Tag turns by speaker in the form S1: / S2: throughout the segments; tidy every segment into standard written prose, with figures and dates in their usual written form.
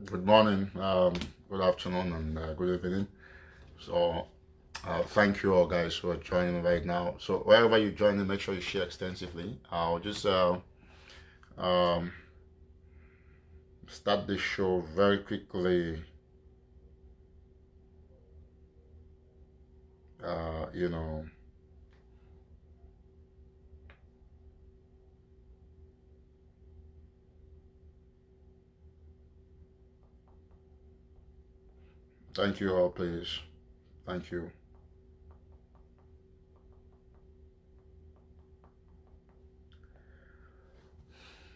S1: Good morning, good afternoon, and good evening. So, thank you all guys who are joining right now. So, wherever you join, make sure you share extensively. I'll just um, start the show very quickly. Uh, you know, Thank you all, please. Thank you.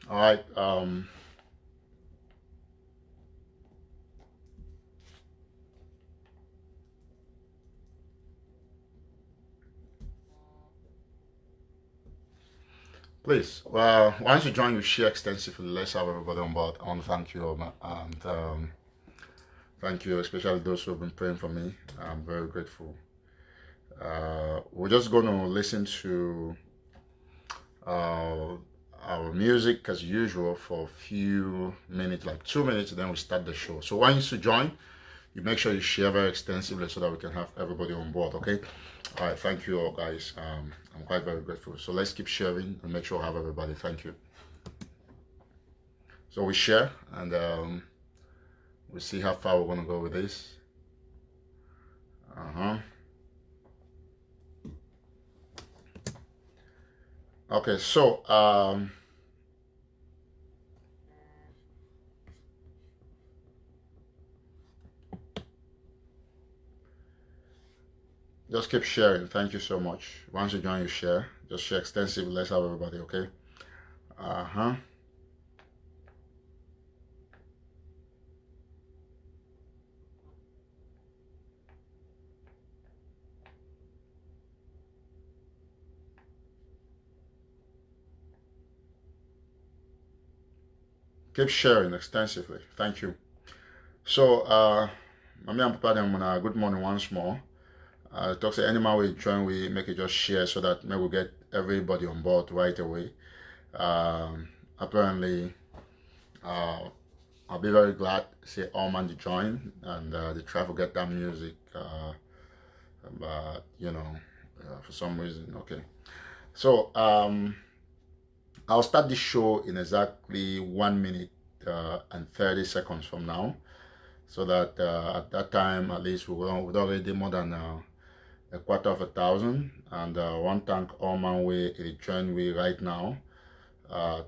S1: All right. Please, well, once you join, you share extensively. Let's have everybody on board. I want to thank you all, and thank you, especially those who have been praying for me. I'm very grateful. We're just going to listen to uh, our music as usual for a few minutes, like 2 minutes, then we start the show. So once you join, you make sure you share very extensively so that we can have everybody on board, okay? All right, thank you all, guys. I'm quite very grateful. So let's keep sharing and make sure we have everybody. Thank you. So we share and we'll see how far we're going to go with this. Uh-huh. Okay, so just keep sharing. Thank you so much. Once you join, you share. Just share extensively. Let's have everybody, okay? Uh-huh. Keep sharing extensively. Thank you. So, Mami and Papa, them, good morning once more. Talk say anyone we join, we make it just share so that maybe we get everybody on board right away. Apparently, uh, I'll be very glad to see all man to join and they try to get that music. But for some reason, okay. So, I'll start this show in exactly 1 minute and 30 seconds from now, so that at that time at least we'd already more than a quarter of 1,000. And one thank all man we join we right now.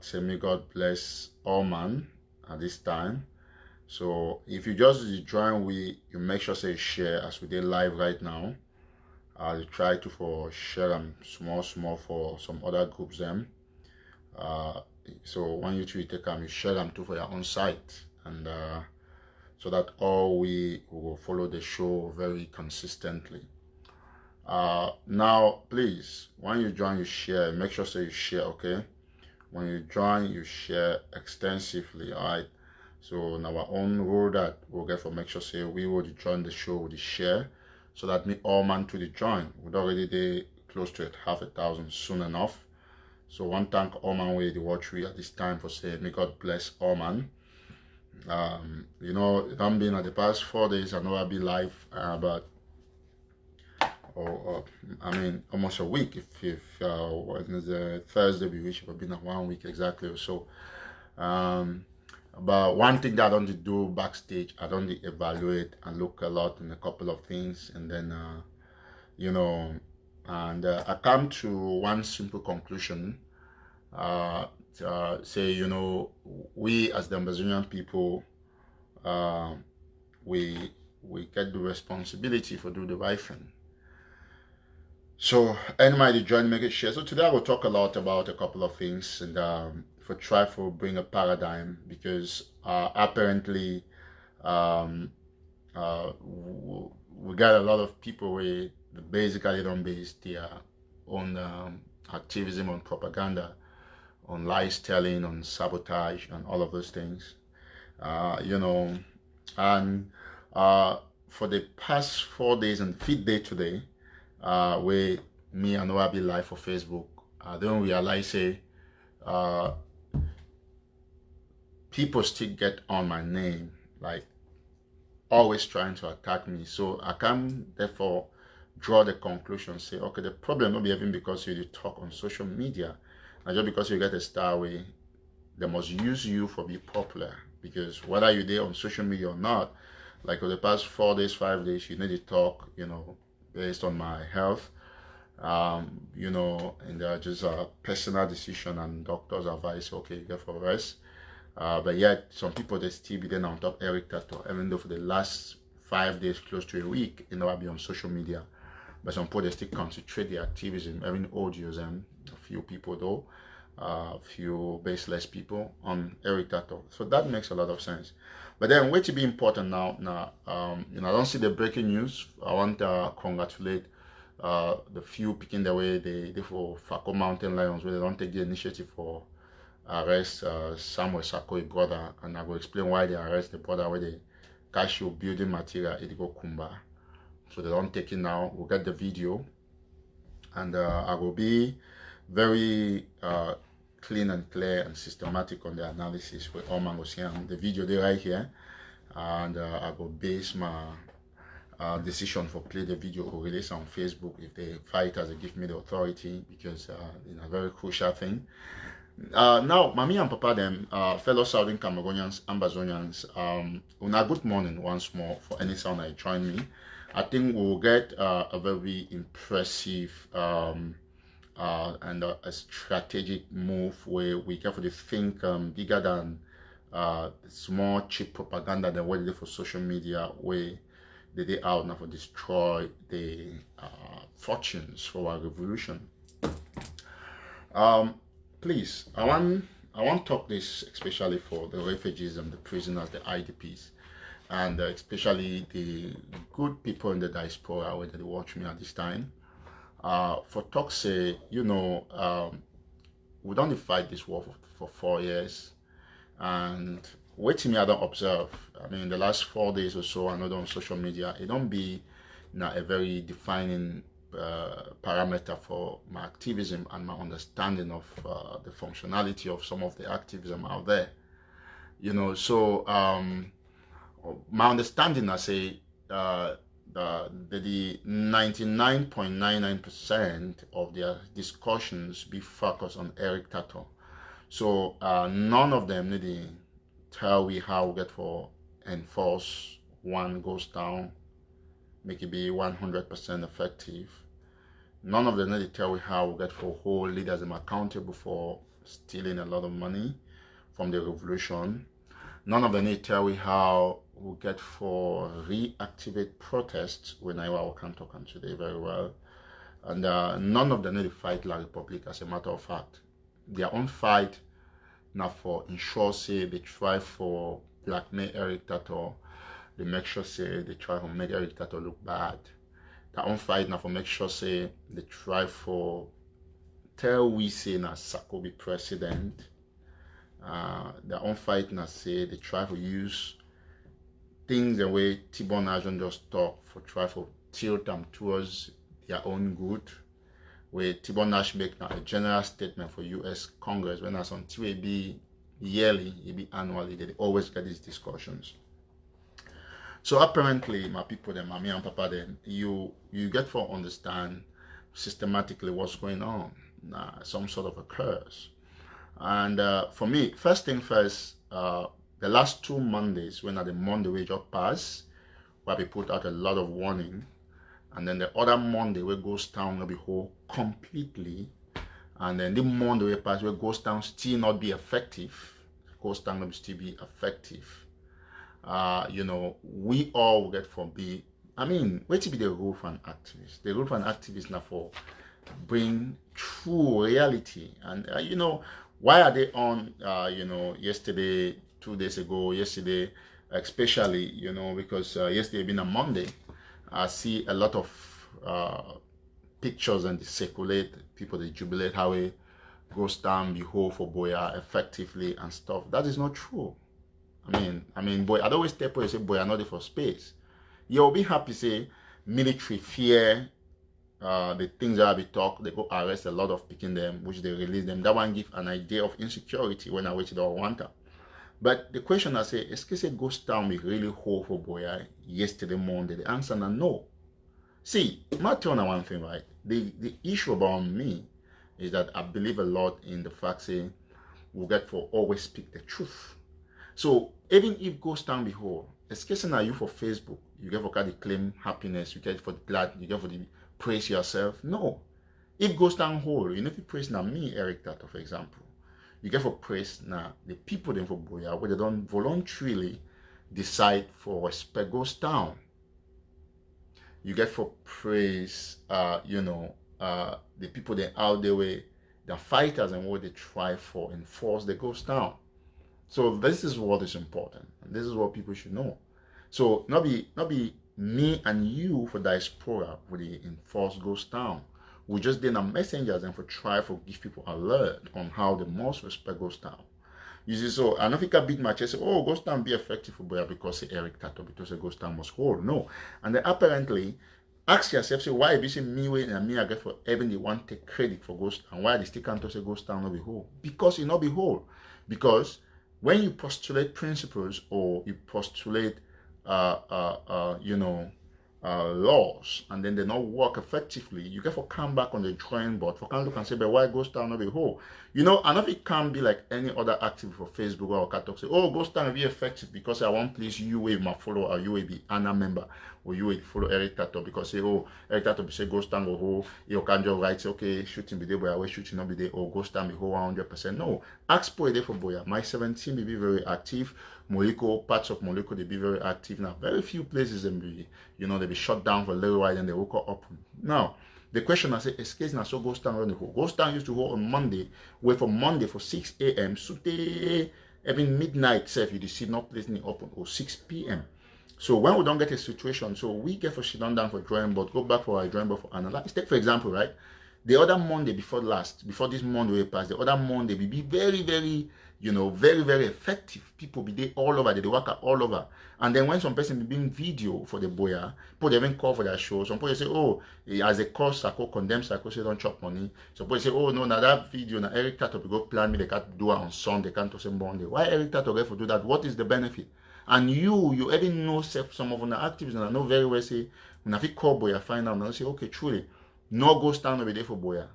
S1: Say may God bless all man at this time. So if you just join we, you make sure say share as we did live right now. I'll try to for share them small for some other groups them. So when you two take them, you share them too for your own site, and so that all we will follow the show very consistently. Now, please, when you join, you share. Make sure so you share, okay? When you join, you share extensively, all right? So now our own rule that we'll get for make sure say we will join the show with the share, so that me all man to the join. We'd already be close to it, 1,000 soon enough. So one thank all man way the watch we at this time for saying may God bless all man. It haven't been at the past 4 days. I know I'll be live, but I mean almost a week. If Wednesday, Thursday we wish it would have been 1 week exactly or so. But one thing that I don't do backstage, I don't evaluate and look a lot in a couple of things, and then I come to one simple conclusion. Say we as the Ambazonian people, we get the responsibility for do the right thing. So anybody join make it share. So today I will talk a lot about a couple of things, and for try to bring a paradigm, because apparently we got a lot of people where basically don't base their own activism on propaganda, on lies telling, on sabotage, and all of those things. And for the past 4 days and 5th day today, where me and Noah be live for Facebook, I don't realize say people still get on my name like always trying to attack me. So I can't therefore draw the conclusion, say, okay, the problem will be even because you talk on social media, and just because you get a star way, they must use you for be popular. Because whether you're there on social media or not, like for the past 4 days, 5 days, you need to talk, based on my health, and just a personal decision and doctor's advice. Okay, you get for rest. But yet, some people they still be then on top Eric Tato, even though for the last 5 days, close to a week, I'll be on social media. But some people they still concentrate their activism, even audios and a few people though, a few baseless people on Eric Tato. So that makes a lot of sense. But then, what to be important now, I don't see the breaking news. I want to congratulate the few picking the way they for Fako Mountain Lions, where they don't take the initiative for arrest Samuel Sakoi brother, and I will explain why they arrest the brother where they cash your building material Idigo Kumba. So they don't take it now. We'll get the video, and I will be very clean and clear and systematic on the analysis with all Oceania. The video they right here, and I will base my decision for play the video or release on Facebook if the fighters they give me the authority, because a very crucial thing. Now, Mami and Papa, them fellow Southern Cameroonians, Ambazonians, a good morning once more for any sound that join me. I think we'll get a very impressive and a strategic move where we carefully think bigger than small cheap propaganda than what they do for social media, where they did out now for destroy the fortunes for our revolution. Please, I want to talk this especially for the refugees and the prisoners, the IDPs, and especially the good people in the diaspora where they watch me at this time. For talk's sake, we don't fight this war for 4 years, and waiting me I don't observe. I mean, the last 4 days or so, I know on social media, it don't be a very defining parameter for my activism and my understanding of the functionality of some of the activism out there. So my understanding, I say, the 99.99% of their discussions be focused on Eric Tato. So none of them need to tell we how we get for enforce one goes down, make it be 100% effective. None of them need to tell we how we get for hold leaders accountable for stealing a lot of money from the revolution. None of them need to tell we how we get for reactivate protests when I can talk on today very well. And none of them need to fight La Republic as a matter of fact. Their own fight now for ensure say they try for blackmail Eric Tato, they make sure say they try to make Eric Tato look bad. Their own fight now for make sure say they try for tell we say na Sako be president. Their own fight now say they try to use things the way T-Bone Agent just talk for try to tilt them towards their own good. Where T-Bone Nash make a general statement for U.S. Congress when as until it be yearly, it be annually, they always get these discussions. So apparently, my people, them, Mami and Papa, them, you get to understand systematically what's going on, some sort of a curse. And for me, first thing first, the last 2 Mondays, when at the Monday we just passed, where we put out a lot of warning, and then the other Monday we goes down will be whole completely, and then the Monday we pass we goes down still not be effective, goes down will still be effective. We all get for be. I mean, wait to be the role for an activist. The role for an activist now for bring true reality, and why are they on? Yesterday, 2 days ago, yesterday, especially because yesterday being a Monday, I see a lot of pictures and they circulate. People they jubilate how it goes down, behold for Boya effectively and stuff. That is not true. I mean, boy, I'd always tell people, say, boy, I'm not there for space. You'll be happy, say, military fear, the things that I be talk, they go arrest a lot of picking them, which they release them. That one give an idea of insecurity when I waited or want them. But the question I say, est-ce que c'est ghost town we really hold for Boya yesterday Monday? The answer is no. See, my turn on one thing, right? The issue about me is that I believe a lot in the fact say we get for always speak the truth. So even if ghost town be whole, especially now you for Facebook, you get for the claim happiness, you get for the glad, you get for the praise yourself. No. If ghost town whole, you know if you praise now me, Eric Tato, for example. You get for praise now the people then for Boya where they don't voluntarily decide for respect ghost town. You get for praise, the people that out there way, the fighters and what they try for enforce the ghost town. So this is what is important, and this is what people should know. So not be me and you for diaspora for the enforce ghost town. We just did a messengers and for try for give people alert on how they must respect ghost town. You see, so I don't think I beat my chest. Say, oh, ghost town be effective for Boya because say Eric Tato because a ghost town must hold. No, and then apparently ask yourself, say why be say me way and me I get for even the one take credit for ghost and why they still can't say ghost town not be whole? Because it not be whole. Because when you postulate principles or you postulate laws and then they not work effectively, you get for come back on the drawing board for can look and say, but why ghost town not be whole? You know, and if it can be like any other activity for Facebook or can talk say, oh, ghost town will be effective because I want please you with my follower or you will be Anna member or you will follow Eric Tato because say, oh, Eric Tato be say ghost town go whole, you can just write say, okay, shooting be there, but I will shooting not be there, or ghost town be whole 100%. No, ask for a day for Boya. My 17 will be very active. Moliko, parts of Moliko, they be very active now. Very few places them be, they be shut down for a little while and they woke up. Now, the question I say, excuse me, so ghost town running whole. Ghost town used to hold on Monday, wait for Monday for 6 a.m. So they even midnight self you see not placing it open or 6 p.m. So when we don't get a situation, so we get for sit down for drawing board, go back for our drawing board for analyze. Take for example, right? The other Monday before this Monday we passed, the other Monday we be very, very, very, very effective. People be there all over, they work out all over. And then when some person be being video for the Boya, people they even call for their show. Some people say, oh, as a cost, I could condemn, I could say don't chop money. Some people say, oh no, now that video, now Eric Tato go plan me, they can't do it on Sunday, they can't do it Monday. Why Eric Tato get for do that? What is the benefit? And you even know some of the activists and I know very well say, when I think call Boya find out, and I say, okay, truly, no go stand over there for Boya.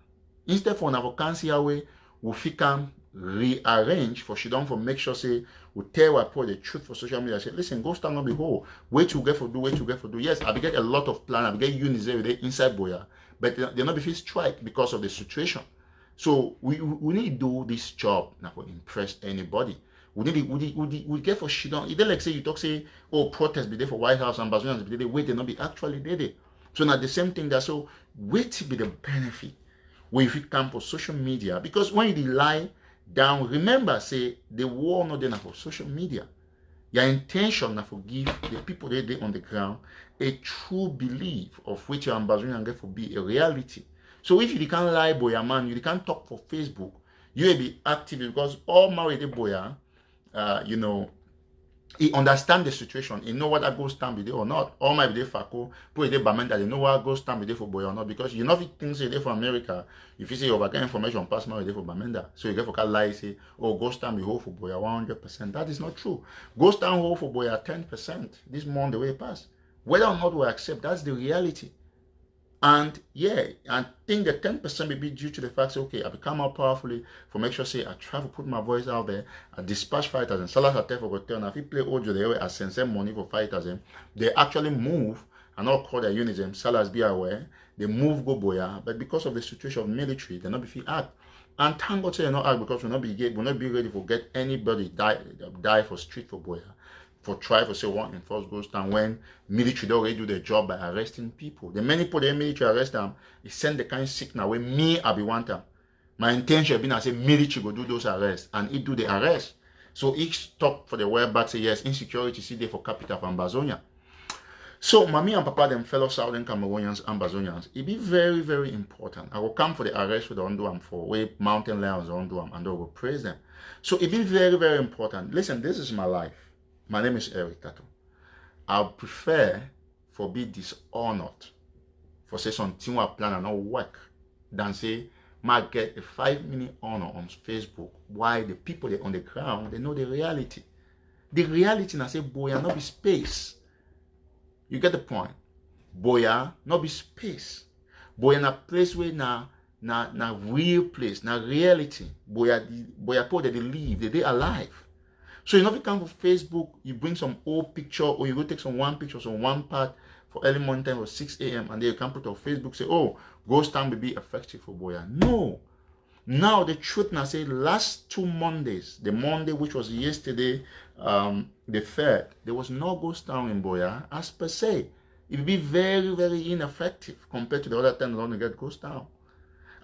S1: Instead for a vacancy away, we can rearrange for she don't for make sure say we tell what the truth for social media. Say, listen, go stand on the whole. Wait to get for do. Yes, I be get a lot of plan, I be get units every day inside Boya, but they not be fit strike because of the situation. So we need to do this job now for impress anybody. We get for she don't. It like say you talk say, oh, protest be there for White House, Ambazonains be there. Wait, they not be actually there. So now the same thing that so wait to be the benefit when you come for social media because when you lie down, remember say the war not there for social media. Your intention na for give the people there on the ground a true belief of which your Ambazonian get for be a reality. So if you can't lie boy man, you can't talk for Facebook, you will be active because all married boya, he understand the situation. He know what that ghost town be there or not. All my be there for put it Bamenda. They know what ghost town be there for boy or not because you know if things say there for America. If you say you get information pass my there for Bamenda, so you get for lie say oh ghost town be hold for boy 100%. That is not true. Ghost town hold for boy 10%. This month the way it pass. Whether or not we accept, that's the reality. And yeah, I think the 10% may be due to the fact that, okay, I become more powerfully for make sure, say, I try to put my voice out there, I dispatch fighters, and Salah Satef for turn. If you play audio, they I send some money for fighters, and they actually move, and not call their units, and Salahs be aware, they move go boya, but because of the situation of military, they not be free act. And thank God say they not act because we'll not be ready for get anybody die for street for boya. For try for say one enforce ghost town when military don't already do their job by arresting people. The many people the military arrest them, it send the kind of signal where me I be want them. My intention being I say military go do those arrests and it do the arrest. So each stop for the way back say yes, insecurity see there for capital of Ambazonia. So mommy and papa them fellow Southern Cameroonians, Ambazonians, it be very, very important. I will come for the arrest with the undo them for way mountain lions undo them and I will praise them. So it be very, very important. Listen, this is my life. My name is Eric Tato. I prefer for be dishonored for say something I plan and not work than say might get a 5-minute honor on Facebook while the people on the ground they know the reality. The reality, I say, Boya, not be space. You get the point? Boya, not be space. Boya na place where na real place, na reality. Boya people that they live, they alive. So you know if you come to Facebook, you bring some old picture or you go take some one picture, some one part for early morning time or 6 a.m. and then you can put on Facebook, say, oh, ghost town will be effective for Boya. No. Now the truth now say last 2 Mondays, the Monday which was yesterday, the 3rd, there was no ghost town in Boya as per se. It will be very, very ineffective compared to the other time they get ghost town.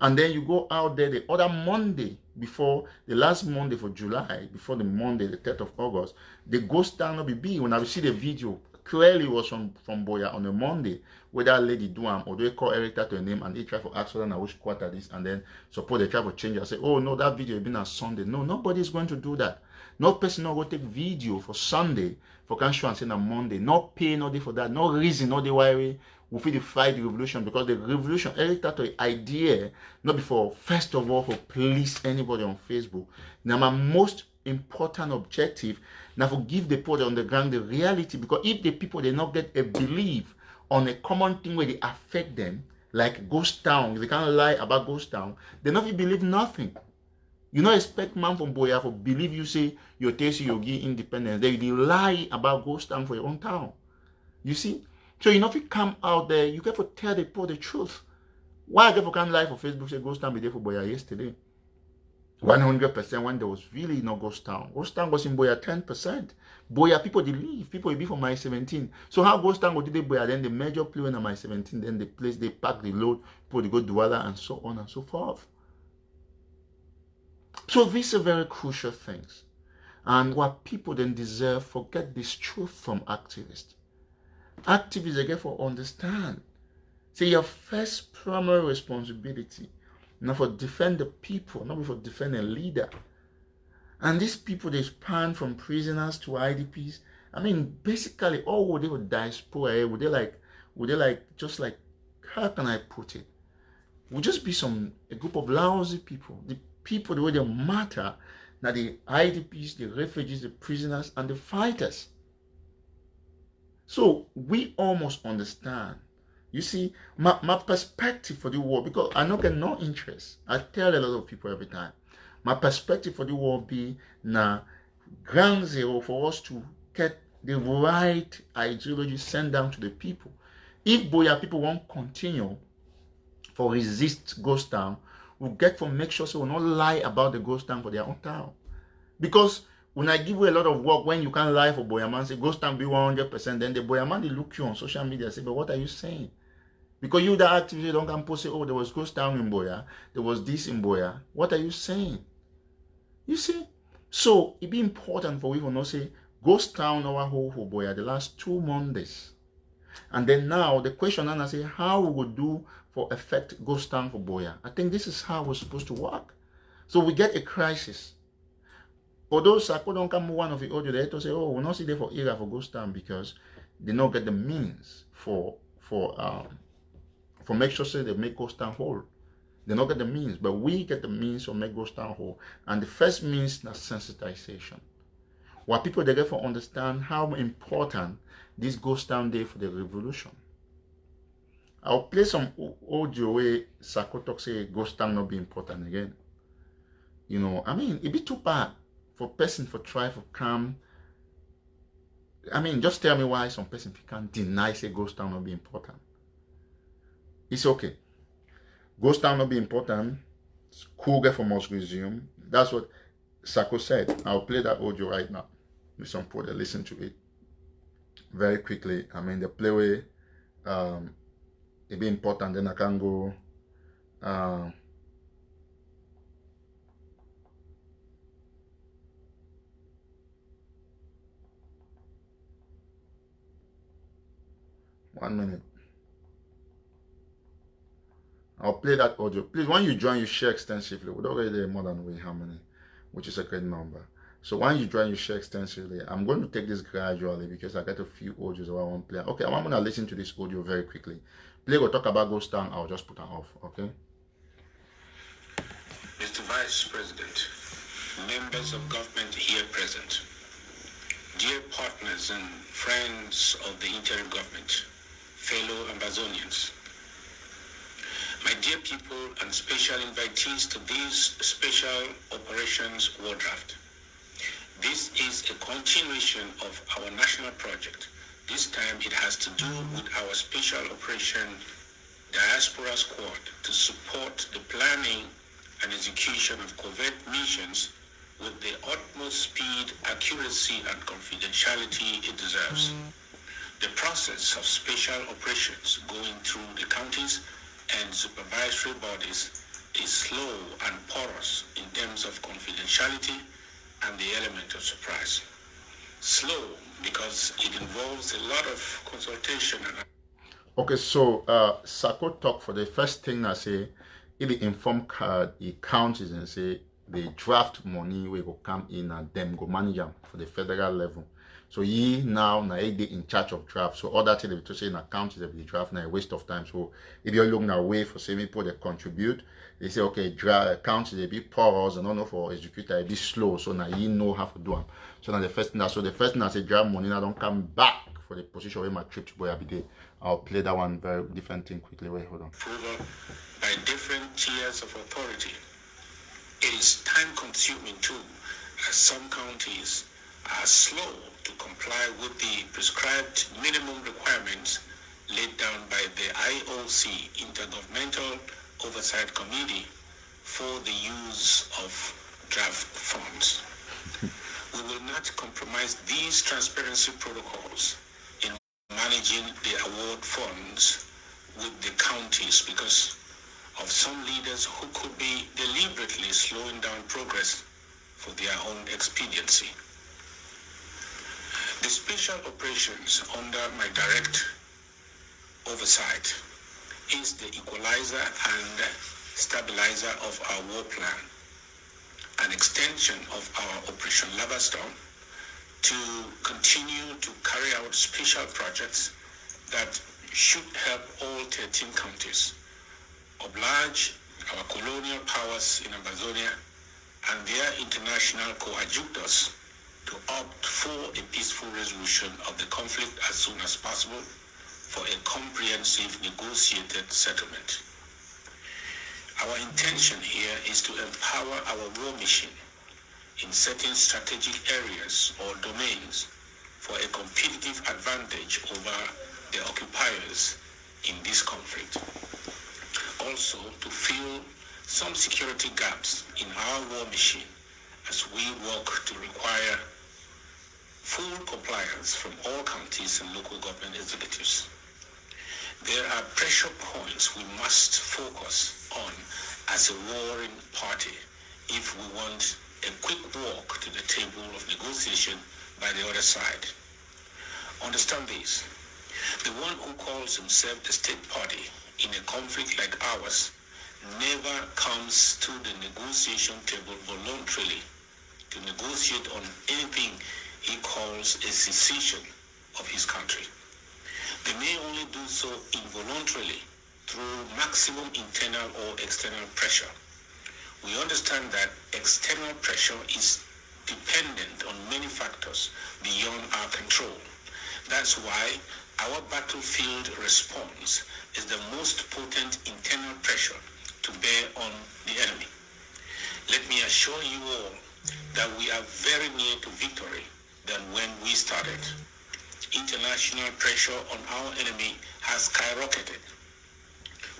S1: And then you go out there the other Monday before the last Monday for July, before the Monday, the 3rd of August, the ghost town will be big. When I see the video, clearly it was from Boya on a Monday, where that lady do or they call Erica to a name and they try for ask her which quarter this, and then suppose they try for change it. I say, oh no, that video has been on Sunday. No, nobody is going to do that. No person not go take video for Sunday for can show and say on Monday. No pay, no day for that. No reason, no day why we feel to fight the revolution, because the revolution, Eric Tato idea, not before, first of all, for please anybody on Facebook. Now, my most important objective, now for give the people on the ground the reality, because if the people, they not get a belief on a common thing where they affect them, like ghost town, if they can't lie about ghost town, they not believe nothing. You not expect man from Boya for believe you say your taste you give independence. They lie about ghost town for your own town. You see? So you know if you come out there, you get to tell the people the truth. Why I get for can't lie for Facebook say ghost town be there for Boya yesterday? 100% when there was really no ghost town. Ghost town was in Boya 10%. Boya people they leave. People will be for my 17. So how ghost town go to the Boya, then the major play on my 17, then the place they pack the load, people they go Douala and so on and so forth. So these are very crucial things. And what people then deserve, forget this truth from activists. Activists again for understand. Say your first primary responsibility, not for defend the people, not for defend a leader. And these people they span from prisoners to IDPs. I mean, basically all would they would diaspora, would they like just like how can I put it? Would just be a group of lousy people. The people the way they matter, now the IDPs, the refugees, the prisoners, and the fighters. So we almost understand. You see, my perspective for the war, because I don't get no interest. I tell a lot of people every time. My perspective for the war be now ground zero for us to get the right ideology sent down to the people. If Boya people won't continue for resist ghost town, we'll get for make sure so we'll not lie about the ghost town for their own town. Because when I give you a lot of work, when you can't lie for Boyaman, say ghost town be 100%, then the Boyaman they look you on social media and say, but what are you saying? Because you the activity don't come post say, oh, there was ghost town in Boya, there was this in Boya. What are you saying? You see? So it be important for we to not say ghost town our whole for Boya the last 2 Mondays. And then now the question and I say how we would do for effect ghost town for Boya. I think this is how we're supposed to work. So we get a crisis. Although Sako don't come one of the audio there to say, oh, we're not see there for era for ghost town because they don't get the means for make sure say they make ghost town whole. They don't get the means, but we get the means to make ghost town whole. And the first means is sensitization. What people they get for understand how important this ghost town day for the revolution. I'll play some audio where Sako talk say ghost town not be important again. You know, I mean, it be too bad for person for try for come. I mean, just tell me why some person can't deny say ghost town not be important. It's okay. Ghost town not be important. School get for must resume. That's what Sako said. I'll play that audio right now. With some people that listen to it very quickly. I mean, the play way it be important. Then I can go. 1 minute. I'll play that audio. Please, when you join, you share extensively. We're already more than way how many, which is a great number. So when you join, you share extensively. I'm going to take this gradually because I got a few audios that I want to play. Okay, I'm going to listen to this audio very quickly. Play will talk about ghost town. I'll just put them off. Okay.
S2: Mr. Vice President, members of government here present, dear partners and friends of the interim government, fellow Ambazonians, my dear people and special invitees to this special operations war draft. This is a continuation of our national project. This time it has to do with our special operation Diaspora Squad to support the planning and execution of covert missions with the utmost speed, accuracy, and confidentiality it deserves. The process of special operations going through the counties and supervisory bodies is slow and porous in terms of confidentiality and the element of surprise. Slow because it involves a lot of consultation and
S1: okay, so Sako talk for the first thing I say, if the inform the counties and say the draft money we will come in and them go manage them for the federal level. So ye now they in charge of draft. So all that thing to say in account is the draft now a waste of time. So if you're looking away for some people that contribute, they say okay, draft accounts is a bit porous and not for executor a bit slow. So now you know how to do them. So now the first thing I say draft money now don't come back for the position where my trip to boy be there. I'll play that one very different thing quickly. Wait, hold on.
S2: Approval by different tiers of authority. It is time consuming too, as some counties are slow to comply with the prescribed minimum requirements laid down by the IOC, Intergovernmental Oversight Committee, for the use of draft funds. We will not compromise these transparency protocols in managing the award funds with the counties because of some leaders who could be deliberately slowing down progress for their own expediency. The special operations under my direct oversight is the equalizer and stabilizer of our war plan, an extension of our Operation Lavastone to continue to carry out special projects that should help all 13 counties, oblige our colonial powers in Ambazonia and their international coadjutors to opt for a peaceful resolution of the conflict as soon as possible for a comprehensive negotiated settlement. Our intention here is to empower our war machine in certain strategic areas or domains for a competitive advantage over the occupiers in this conflict. Also to fill some security gaps in our war machine as we work to require full compliance from all counties and local government executives. There are pressure points we must focus on as a warring party if we want a quick walk to the table of negotiation by the other side. Understand this. The one who calls himself the state party in a conflict like ours never comes to the negotiation table voluntarily to negotiate on anything he calls a secession of his country. They may only do so involuntarily through maximum internal or external pressure. We understand that external pressure is dependent on many factors beyond our control. That's why our battlefield response is the most potent internal pressure to bear on the enemy. Let me assure you all that we are very near to victory than when we started. International pressure on our enemy has skyrocketed.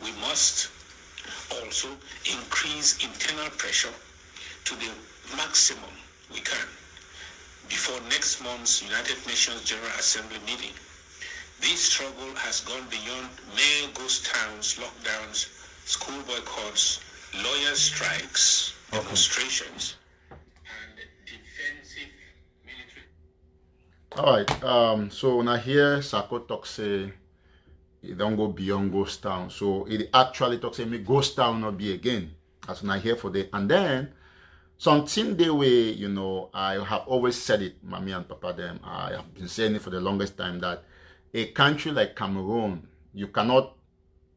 S2: We must also increase internal pressure to the maximum we can before next month's United Nations General Assembly meeting. This struggle has gone beyond mere ghost towns, lockdowns, school boycotts, lawyer strikes, demonstrations, and defensive military.
S1: All right. So now here Sako talk say it don't go beyond ghost town. So it actually talks say me ghost town not be again. As now here for the and then something the way I have always said it, mommy and papa them. I have been saying it for the longest time that a country like Cameroon, you cannot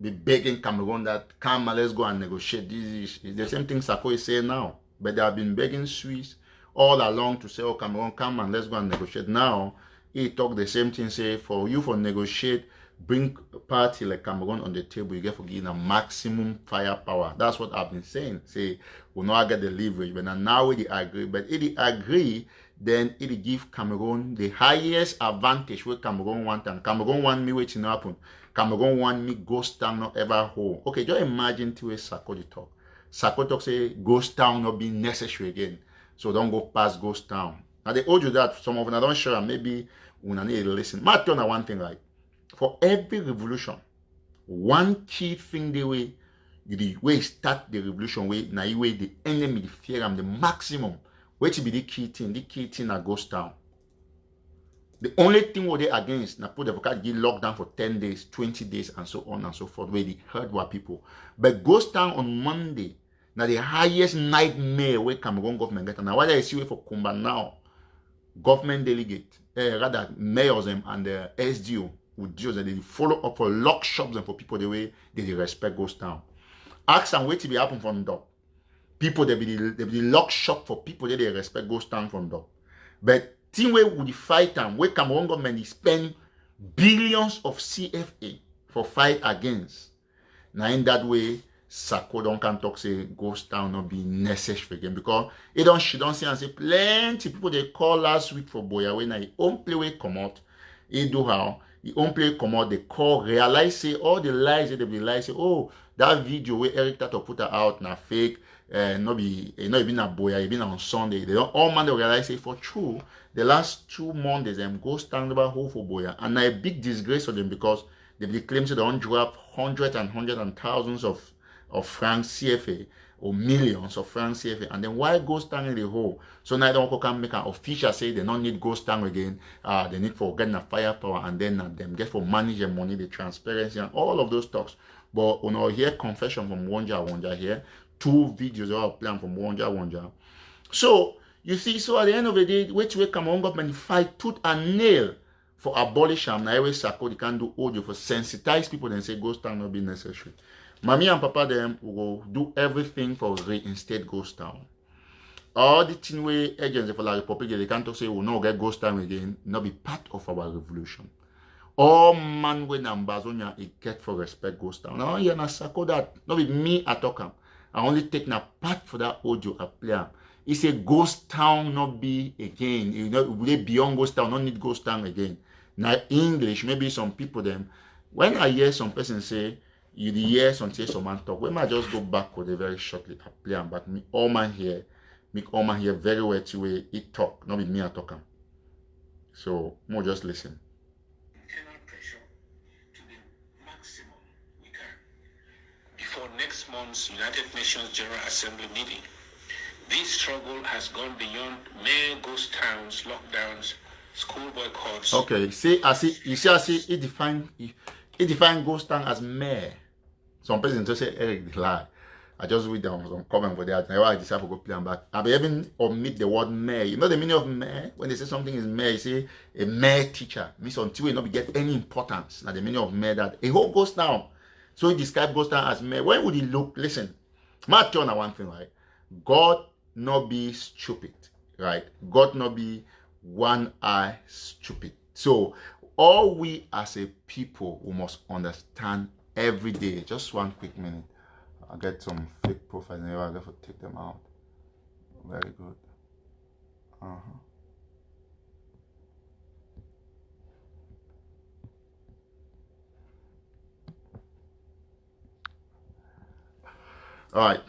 S1: be begging Cameroon that come let's go and negotiate. This is the same thing Sako is saying now. But they have been begging Swiss, all along to say, oh, Cameroon, come and let's go and negotiate. Now, he talk the same thing, say, for you for negotiate, bring party like Cameroon on the table, you get for giving a maximum firepower. That's what I've been saying. Say, we'll not get the leverage, but now we agree. But if they agree, then it give Cameroon the highest advantage where Cameroon want, and Cameroon want me waiting to happen. Cameroon want me ghost town not ever hold. Okay, just imagine to a Sarkozy talk. Sarkozy talk say ghost town not be necessary again. So don't go past ghost town. Now they told you that some of them don't sure, maybe we need to listen. But tell you one thing, right? For every revolution, one key thing the way start the revolution, way now way the enemy, the fear and the maximum, which be the key thing that goes down. The only thing what they against now put the vocal get locked down for 10 days, 20 days, and so on and so forth, where they hurt what people. But goes down on Monday. Now the highest nightmare where Cameroon government get. Now why I see for Kumba now, government delegate, rather mayors and the SDO would do that they follow up for lock shops and for people the way they respect goes down. Ask and wait to be happen from the people they be lock shop for people that they respect goes down from the. But thing where would fight them where Cameroon government spend billions of CFA for fight against. Now in that way, Sako don't can talk say ghost town not be necessary again because she don't see and say plenty people they call last week for Boya when I own play way come out. He do how he own play come out they call realize say all the lies that they be lies say oh that video where Eric Tato put her out na fake not even a Boya even on Sunday they don't all man they realize say for true the last 2 months them go stand about hole for Boya and a big disgrace for them because they claim say they don't drop hundreds and thousands of francs CFA or millions of francs CFA, and then why go stand in the hole? So now they don't can make an official say they don't need go stand again. They need for getting a firepower and then them get for manage their money, the transparency and all of those talks. But you know here confession from Wonja here, 2 videos are planned from Wonja. So you see, so at the end of the day, which way Cameroon government fight tooth and nail for abolish them. Now always Sarkozy can do audio for sensitize people and say go stand not be necessary. Mommy and Papa them will do everything for reinstate ghost town. All the thing way agents for the Republic they can't say we'll not get ghost town again, not be part of our revolution. All man when Ambazonia it get for respect ghost town. Now you na Sako that not be me at talk. I only take na part for that audio I play. It's a ghost town not be again. You know, we beyond ghost town, not need ghost town again. Now English, maybe some people them when I hear some person say you hear some say some man talk. We might just go backward very shortly. I play and back. Make all man hear very well to way it talk. Not be me a talker. So more just listen.
S2: Internal pressure to the maximum we can. Before next month's United Nations General Assembly meeting, this struggle has gone beyond mere ghost towns, lockdowns, school boycotts.
S1: Okay, see, I see it define ghost town as mere. Some person just say Eric the lie. I just read down some comment for that. Now I decide to go play and back. I be even omit the word mere. You know the meaning of mere? When they say something is mere, you say a mere teacher. Means until you not get any importance. Now the meaning of mere that a whole ghost town. So he described ghost town as mere. When would he look? Listen, Matt tell one thing, right? God not be stupid, right? God not be one eye stupid. So all we as a people we must understand every day. Just 1 quick minute. I'll get some fake profiles and I'll get to take them out. Very good. Alright.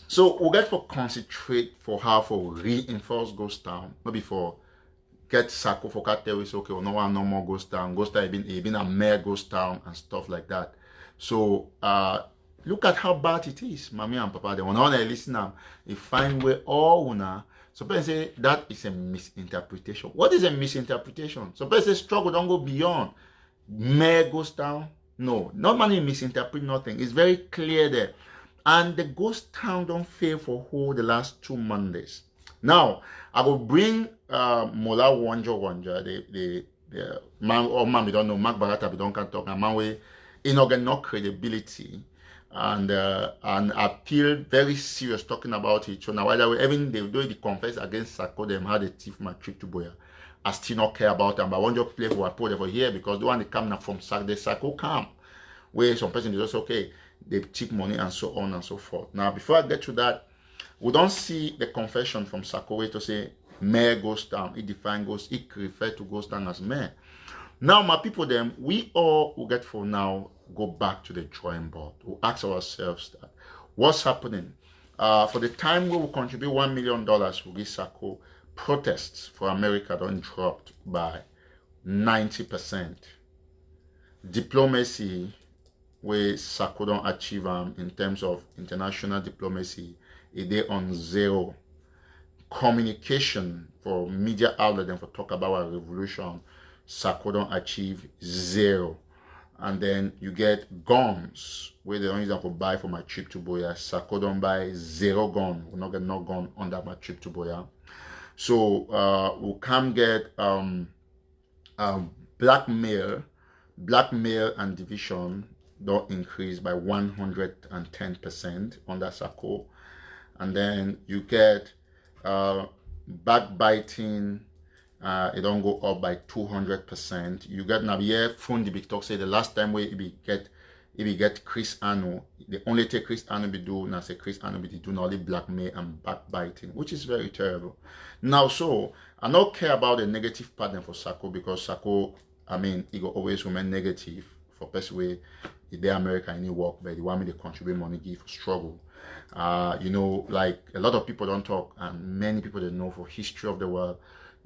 S1: So we'll get for concentrate for how for reinforce ghost town. Not before get Sako for cat tell us okay, no one no more ghost town. Ghost town been a mere ghost town and stuff like that. So look at how bad it is, mommy and papa. They wanna listen now. They find where all una. So people say that is a misinterpretation. What is a misinterpretation? So people say struggle don't go beyond mere ghost town. No, not many misinterpret nothing. It's very clear there. And the ghost town don't fail for whole the last 2 Mondays. Now, I will bring Mola Wanja, the man or man we don't know, Mark Barata we don't can talk, a man way in organ no credibility. and appeal very serious talking about it. So now whether even they do the confess against Sako, them how they thief my trip to Boya. I still not care about them. But I want you to play for a put for here because the one they come now from Sako come. Where some person is just okay, they take money and so on and so forth. Now before I get to that, we don't see the confession from Sako to say mayor goes down. It define goes, it refer to goes down as mayor. Now, my people, them, we all will get for now go back to the drawing board. We'll ask ourselves that what's happening. For the time we will contribute $1 million for this Sako, protests for America don't dropped by 90%. Diplomacy, where Sako don't achieve in terms of international diplomacy, it on zero. Communication for media outlet and for talk about a revolution, Sako don't achieve zero. And then you get guns where they don't use them for buy for my trip to Boya. Sako don't buy zero gun. We'll not get no gun under my trip to Boya. So we can get blackmail and division don't increase by 110% under Sako. And then you get backbiting, it don't go up by 200%. You get now here phone the big talk say the last time we get Chris Anno, the only thing Chris Anno be do now say Chris Anno be do only blackmail and backbiting, which is very terrible. Now so I don't care about the negative pattern for Sako because Sako, I mean, it will always remain negative for person way if they America any work, but they want me to contribute money give for struggle. You know, like a lot of people don't talk, and many people don't know for history of the world.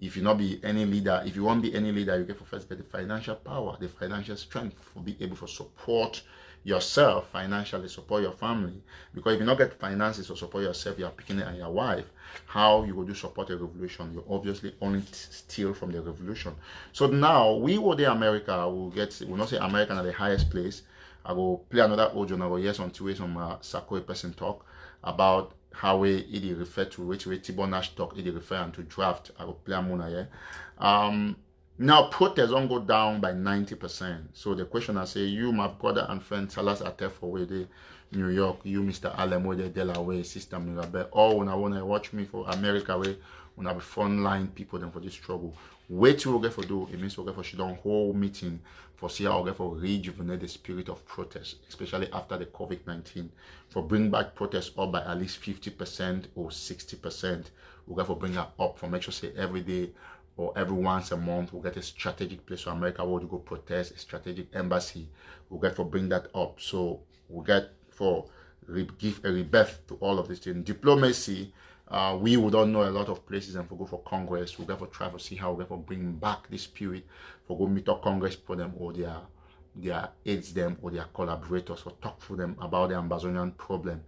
S1: If you not be any leader, if you want to be any leader, you get for first get the financial power, the financial strength for be able to support yourself financially, support your family. Because if you not get finances or support yourself, your picking it and your wife, how you will do support a revolution? You obviously only steal from the revolution. So now we will the America will get. We'll not say American at the highest place. I will play another audio now. Yes, on two ways on Sako person talk about how it refer to which way Tibo Nash talk it refer to draft. I will play a mona here. Now protests don't go down by 90%. So the question I say, you my brother and friend Salas Atef for where they New York, you Mr. Allen where they Delaware, Sister Mirabel, all when I wanna watch me for America where when I be frontline people then for this struggle. Wait till we get for do it means we get for she don't whole meeting for see how we get for rejuvenate the spirit of protest, especially after the COVID-19, for bring back protests up by at least 50% or 60%. We get for bring that up for make sure say every day or every once a month we'll get a strategic place for America where to go protest, a strategic embassy. We'll get for bring that up. So we'll get for give a rebirth to all of this thing. Diplomacy, we would not know a lot of places and for go for Congress. We'll get for try to see how we'll get for bring back this spirit for go meet up Congress for them or their aides them or their collaborators for talk to them about the Ambazonian problem.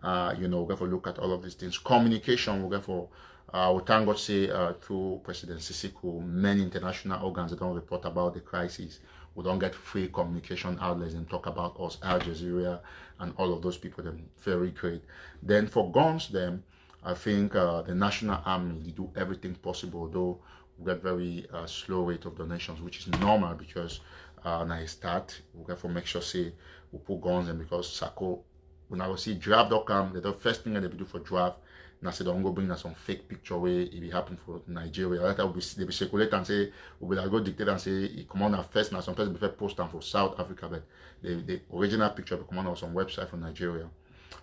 S1: You know, we'll get for look at all of these things. Communication, we'll get for we thank God say through President Sisiku, many international organs that don't report about the crisis. We don't get free communication outlets and talk about us, Al Jazeera, and all of those people. Them very great. Then for guns, them I think the National Army they do everything possible. Though we get very slow rate of donations, which is normal because when I start, we get for make sure say we put guns in because Sako when I will see draft.com, the first thing that they do for draft. And I said, don't go bring us some fake picture where it will happen for Nigeria. That will be they be circulate and say, we will go dictate and say, come on first. Now sometimes before post them for South Africa, but the original picture will come on some website for Nigeria.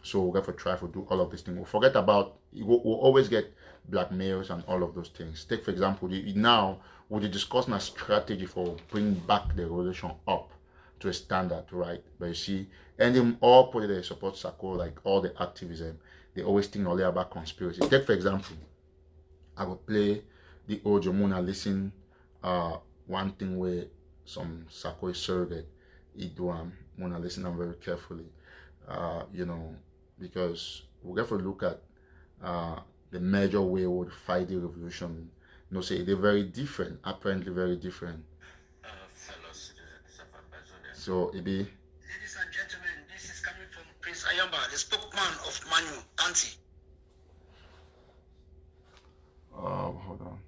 S1: So we'll get for try to do all of these things. We'll forget about we'll always get blackmails and all of those things. Take for example, now we discuss a strategy for bring back the revolution up to a standard, right? But you see, and them all put they support Sako, like all the activism. They always think only about conspiracy. Take for example, I will play the audio Mona listen one thing where some Sako surrogate it do Mona listen them very carefully. You know, because we have to look at the major way we would fight the revolution. You know, say they're very different, apparently very different.
S2: Fellow citizens of Ambazonia.
S1: So it be
S2: Ladies and gentlemen, this is coming from Prince Ayamba, the spokesman of Manu Anti.
S1: hold on.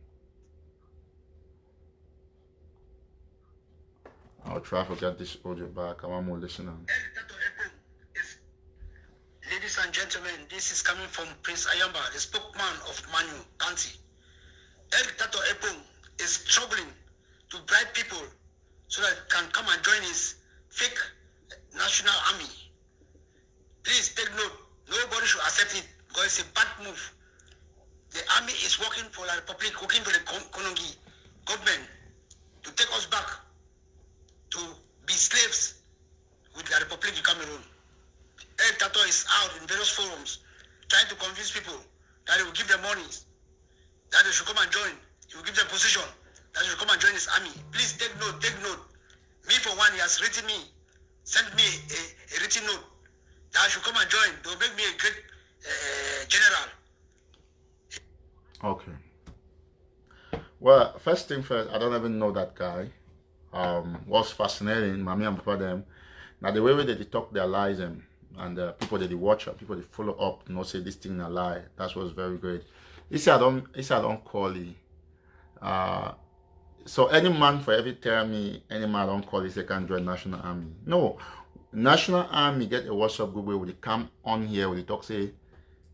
S1: I'll try to get this audio back. I want more listening.
S2: and gentlemen, this is coming from Prince Ayamba, the spokesman of Manu County. Eric Tato Epong is struggling to bribe people so that can come and join his fake national army. Please take note. Nobody should accept it because it's a bad move. The army is working for the Republic, working for the Konongi government to take us back to be slaves with the Republic of Cameroon. El Tato is out in various forums trying to convince people that he will give them money, that they should come and join. He will give them position, that they should come and join his army. Please take note, take note. Me for one, he has written me, sent me a written note that I should come and join. They will make me a great general.
S1: Okay. Well, first thing first, I don't even know that guy. What's fascinating, mommy and papa them, now the way they talk their lies and people that they watch, people that follow up, you know, say this thing a lie. That was very great. He said I don't call it. So any man for every tell me any man don't call it, they can join National Army. No, National Army get a WhatsApp group where they come on here where they talk say,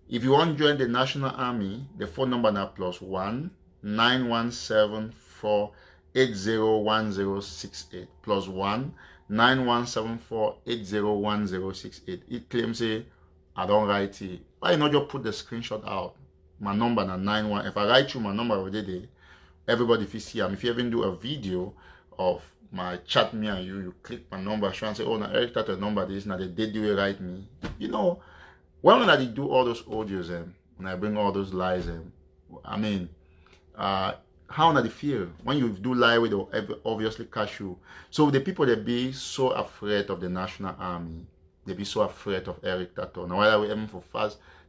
S1: if you want to join the National Army, the phone number now +1 9174 801068 +1 9174 801068. It claims say I don't write it. Why not just put the screenshot out? My number na 91. If I write you my number already there, everybody if you see if you even do a video of my chat me and you click my number, show and say, oh, now Eric Tato number this, now they did do it write me. You know, when I do all those audios when I bring all those lies I mean, how na they feel when you do lie with obviously catch you. So the people that be so afraid of the National Army, they be so afraid of Eric Tato. Now while we even for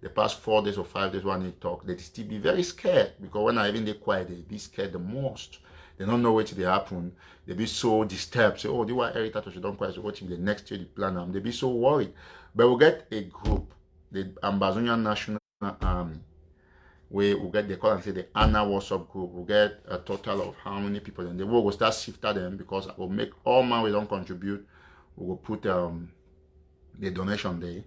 S1: the past 4 days or 5 days when they talk, they still be very scared because when I even they quiet, they be scared the most. They don't know what they happen. They be so disturbed. Say, oh, do why Eric Tato should don't quiet? So what if the next year they plan them? They be so worried. But we'll get a group, the Ambazonia National Army. We will get, they call and say the Anna WhatsApp group. We'll get a total of how many people, and they will start shifting them because I will make all man we don't contribute. We will put the donation there.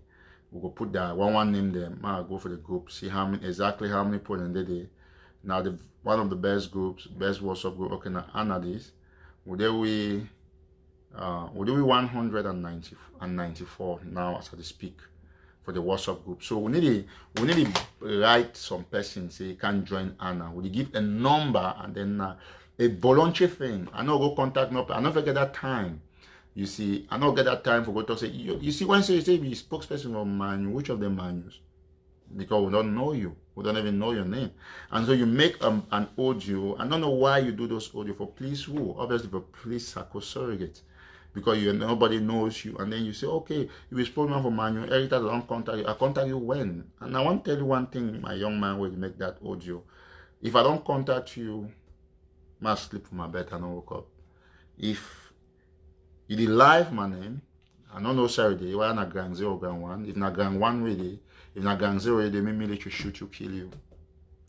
S1: We will put that one name them. I'll go for the group, see exactly how many people in there. Now one of the best groups, best WhatsApp group. Okay, now Anna this. Would we 194 now as I speak for the WhatsApp group. So we need to write some person say you can join Anna. We give a number and then a voluntary thing. I know go contact me. I don't forget that time. You see, I don't get that time for go to say you see when you say be spokesperson of Manu, which of the Manus? Because we don't know you. We don't even know your name. And so you make an audio. I don't know why you do those audio for police who? Obviously for police surrogate. Because nobody knows you. And then you say, okay, you will spokesman for Manu. Eric Tato don't contact you. I contact you when? And I want to tell you one thing, my young man, will make that audio. If I don't contact you, I must sleep from my bed and not wake up. If you did live my name, I don't know Saturday, why not Gang 0, Gang 1. If not Gang 1 ready, if not Gang 0 ready, me military shoot you, kill you.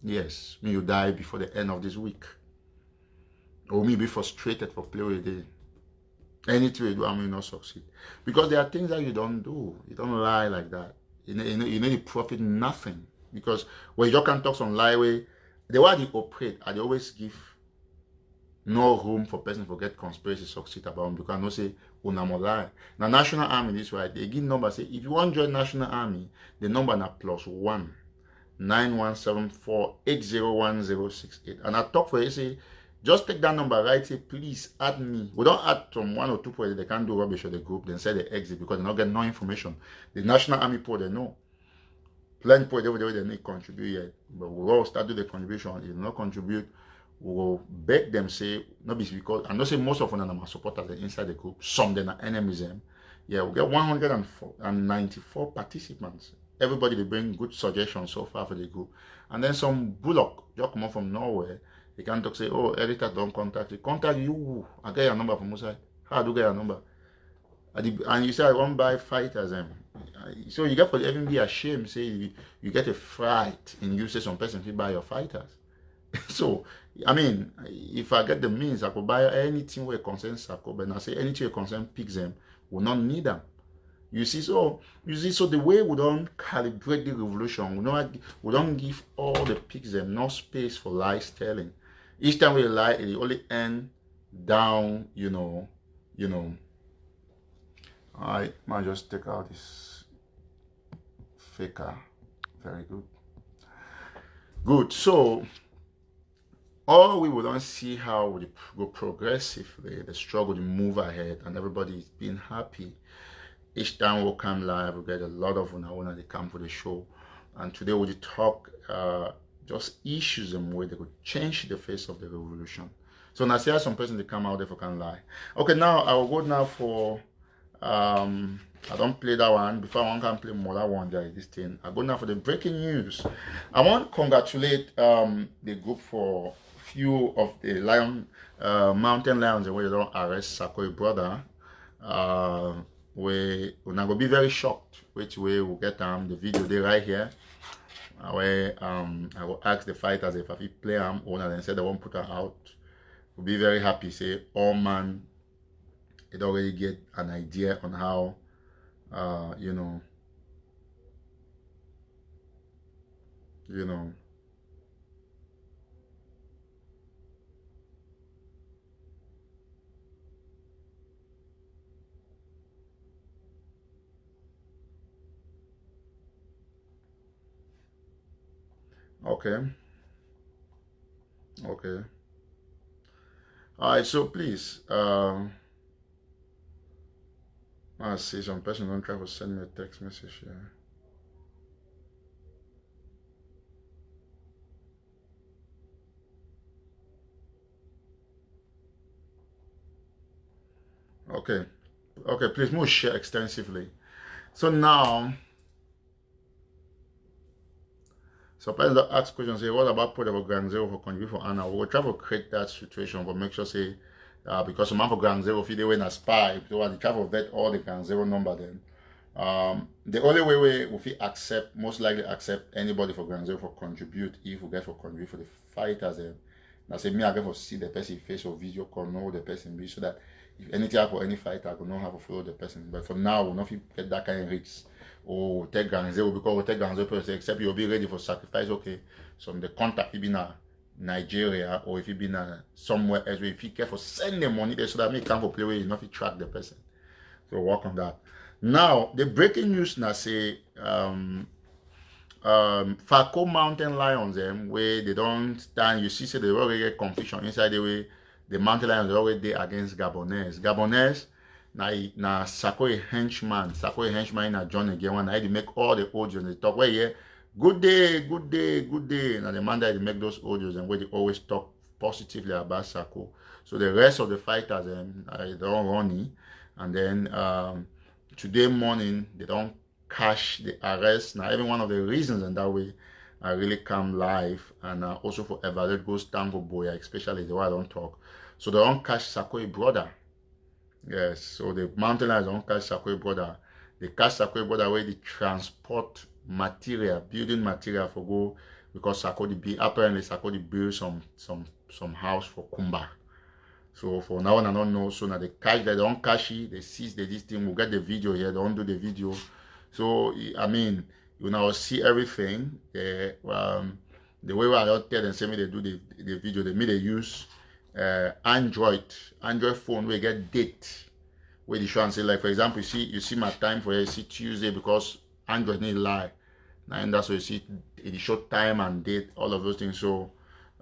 S1: Yes, me you die before the end of this week. Or me be frustrated for play with it. Anything you do, I may not succeed. Because there are things that you don't do. You don't lie like that. You need to profit nothing. Because when you can talk some lie way, the way they operate, they always give no room for person to get conspiracy succeed about them because no say unamo lie. Now National Army this right, they give number say if you want to join National Army, the number na +1 9174 801068. And I talk for you say just take that number, right? Say please add me. We don't add from 1 or 2 people they can't do rubbish of the group, then say they exit because they don't get no information. The National Army people they know. Plenty people they need contribute yet. But we will start do the contribution. If they not contribute, we will beg them say not because I know say most of them are my supporters inside the group, some them are enemies them. Yeah, we get 194 participants. Everybody they bring good suggestions so far for the group. And then some bullock just come up from nowhere. They can talk say, oh, editor don't contact you. Contact you. I get your number from outside. How do I get your number? And you say I won't buy fighters. So you get for even be ashamed, say you get a fright and you say some person will buy your fighters. So I mean, if I get the means, I could buy anything where concerns Sako, but I say anything where concern pigs them, will not need them. You see, so the way we don't calibrate the revolution, we don't give all the pigs them no space for lies telling. Each time we lie, it only end down, I might just take out this faker. Very good. Good. So all we will don't see how we go progressively, the struggle to move ahead, and everybody is being happy. Each time we'll come live, we get a lot of una they come for the show. And today we'll talk just issues in way that could change the face of the revolution. So now see how some person they come out there for can lie. Okay, now I will go now for I don't play that one before I can play more that one there, this thing. I go now for the breaking news. I want to congratulate the group for few of the mountain lions where they don't arrest Sakoi brother. We're gonna be very shocked which way we'll get the video there right here. Where I will ask the fighters if I play them or then said they won't put her out. We'll be very happy, say all man it already get an idea on how you know. Okay. All right, so please I see some person don't try to send me a text message here. Okay, please move share extensively. So now, so people ask questions, say, what about put of Ground Zero for contribute for Anna? We'll try to create that situation, but make sure, say, because some for Ground Zero, if they win a spy, so they try to vet all the Ground Zero number then. The only way we accept, most likely accept anybody for Ground Zero for contribute, if we get for contribute for the fighters then. Now say me I get for see the person face or video call, know the person be so that if anything happen for any fighter, I will not have to follow the person. But for now, we'll not get that kind of risks. Or take Ground Zero because we take Ground Zero person, except you'll be ready for sacrifice. Okay, so the contact if you be in Nigeria or if you be in somewhere else, if you care for send the money there so that me come for play where you not track the person. So work on that. Now the breaking news now say Falco Mountain Lions them where they don't stand. You see, say they already get confusion inside the way the Mountain Lions are already against Gabonese. Na Sakoi henchman in a John again one I make all the audios they talk where yeah good day. Now the man that they make those audios and where they always talk positively about Sako. So the rest of the fighters they don't run, and then today morning they don't cash the arrest. Now even one of the reasons and that way I really come live and also for evaluate goes Tango Boya, especially the way I don't talk. So they don't cash Sakoi brother. Yes, so the mountain lions don't catch Sakoi brother. They catch Sakoi brother where they transport material, building material for go because apparently Sakoi build some house for Kumba. So for now I don't know. So now they don't catch it, they seize this thing. We'll get the video here, they don't do the video. So I mean you now see everything. The way I don't tell them say me they do the video, they use Android phone we get date where the show and say like for example you see my time for you see Tuesday because Android need lie now and that's why you see it show time and date all of those things. So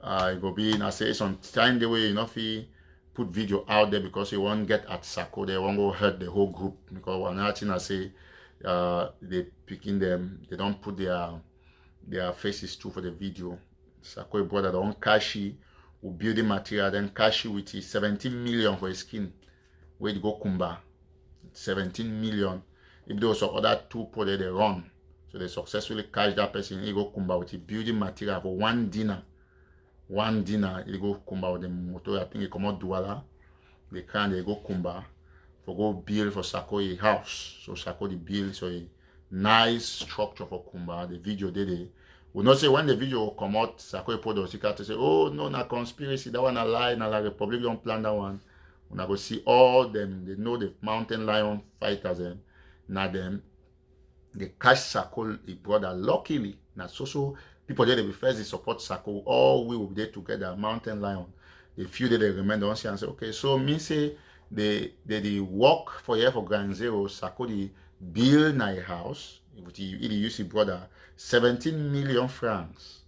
S1: it will be I say some time the way you know if you put video out there because you won't get at Sako, they won't go hurt the whole group because one thing I say they picking them, they don't put their faces too for the video. Sako brother don't cash it. Building material, then cash with his 17 million for his skin. Where to go Kumba? 17 million. If there was some other two projects they run, so they successfully cash that person. He go Kumba with his building material for one dinner. He go Kumba with the motor. I think he come out Douala. They go Kumba for go build for Sako a house. So Sako the build so a nice structure for Kumba. The video they will not say when the video will come out, Sakoi Podosika to say, oh no, na conspiracy, that one a lie, na la Republic don't plan that one. When I go see all them, they know the mountain lion fighters Now them they catch Sako, the brother. Luckily, now so people there they be first they support Sako. All we will be there together, mountain lion. The few that they remain don't see and say, okay, so me say they work for here for Grand Zero, Sako the build my house, which he use his brother 17 million francs.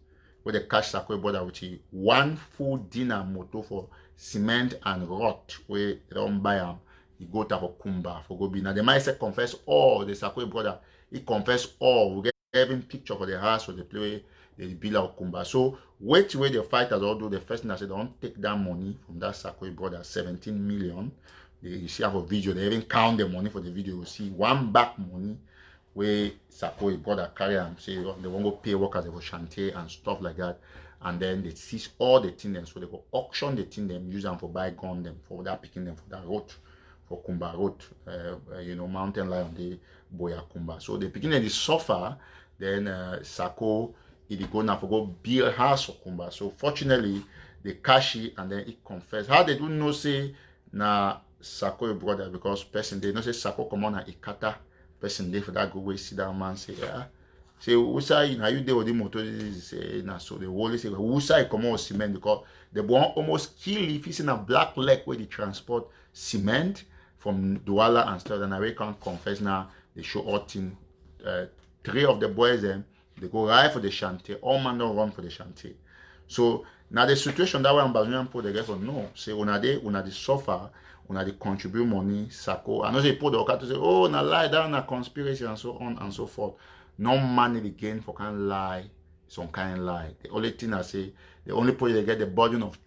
S1: Where they catch Sako brother, which is one full dinner motor for cement and rot where they don't buy them. He go to for Kumba for go be. Now the might say confess all the Sako brother. He confess all. We get even picture for the house where they play the Bila of Kumba. So which way the fighters all do the first thing I said, don't take that money from that Sako brother, 17 million. You see have a video, they even count the money for the video. You see one back money where Sako brother carry and say they won't go pay workers for chantier and stuff like that. And then they seize all the things them, so they go auction the thing them, use them for buy gun them, for that picking them for that road. For Kumba Road, mountain lion, the Boya Kumba. So the beginning they suffer, then Sako, he go now for go build house for Kumba. So fortunately, they cash it and then he confess. How they do know say na Sako brother because person they know say Sako come on and Ikata person they for that go away see that man say yeah. Say Usai now you there with the motor say na so the whole say Usai come on cement because the boy almost kill if he's in a black leg where they transport cement from Douala and stuff, and I can't confess now. They show all team, 3 of the boys them they go right for the chantier. All man don't run for the chantier. So now the situation that way Ambazonia put the guys for no. Say una they suffer, una they contribute money, Sako. I know they put the okay to say oh na lie down a conspiracy and so on and so forth. No money they gain for kind lie, some kind lie. The only thing I say. The only point they get the burden of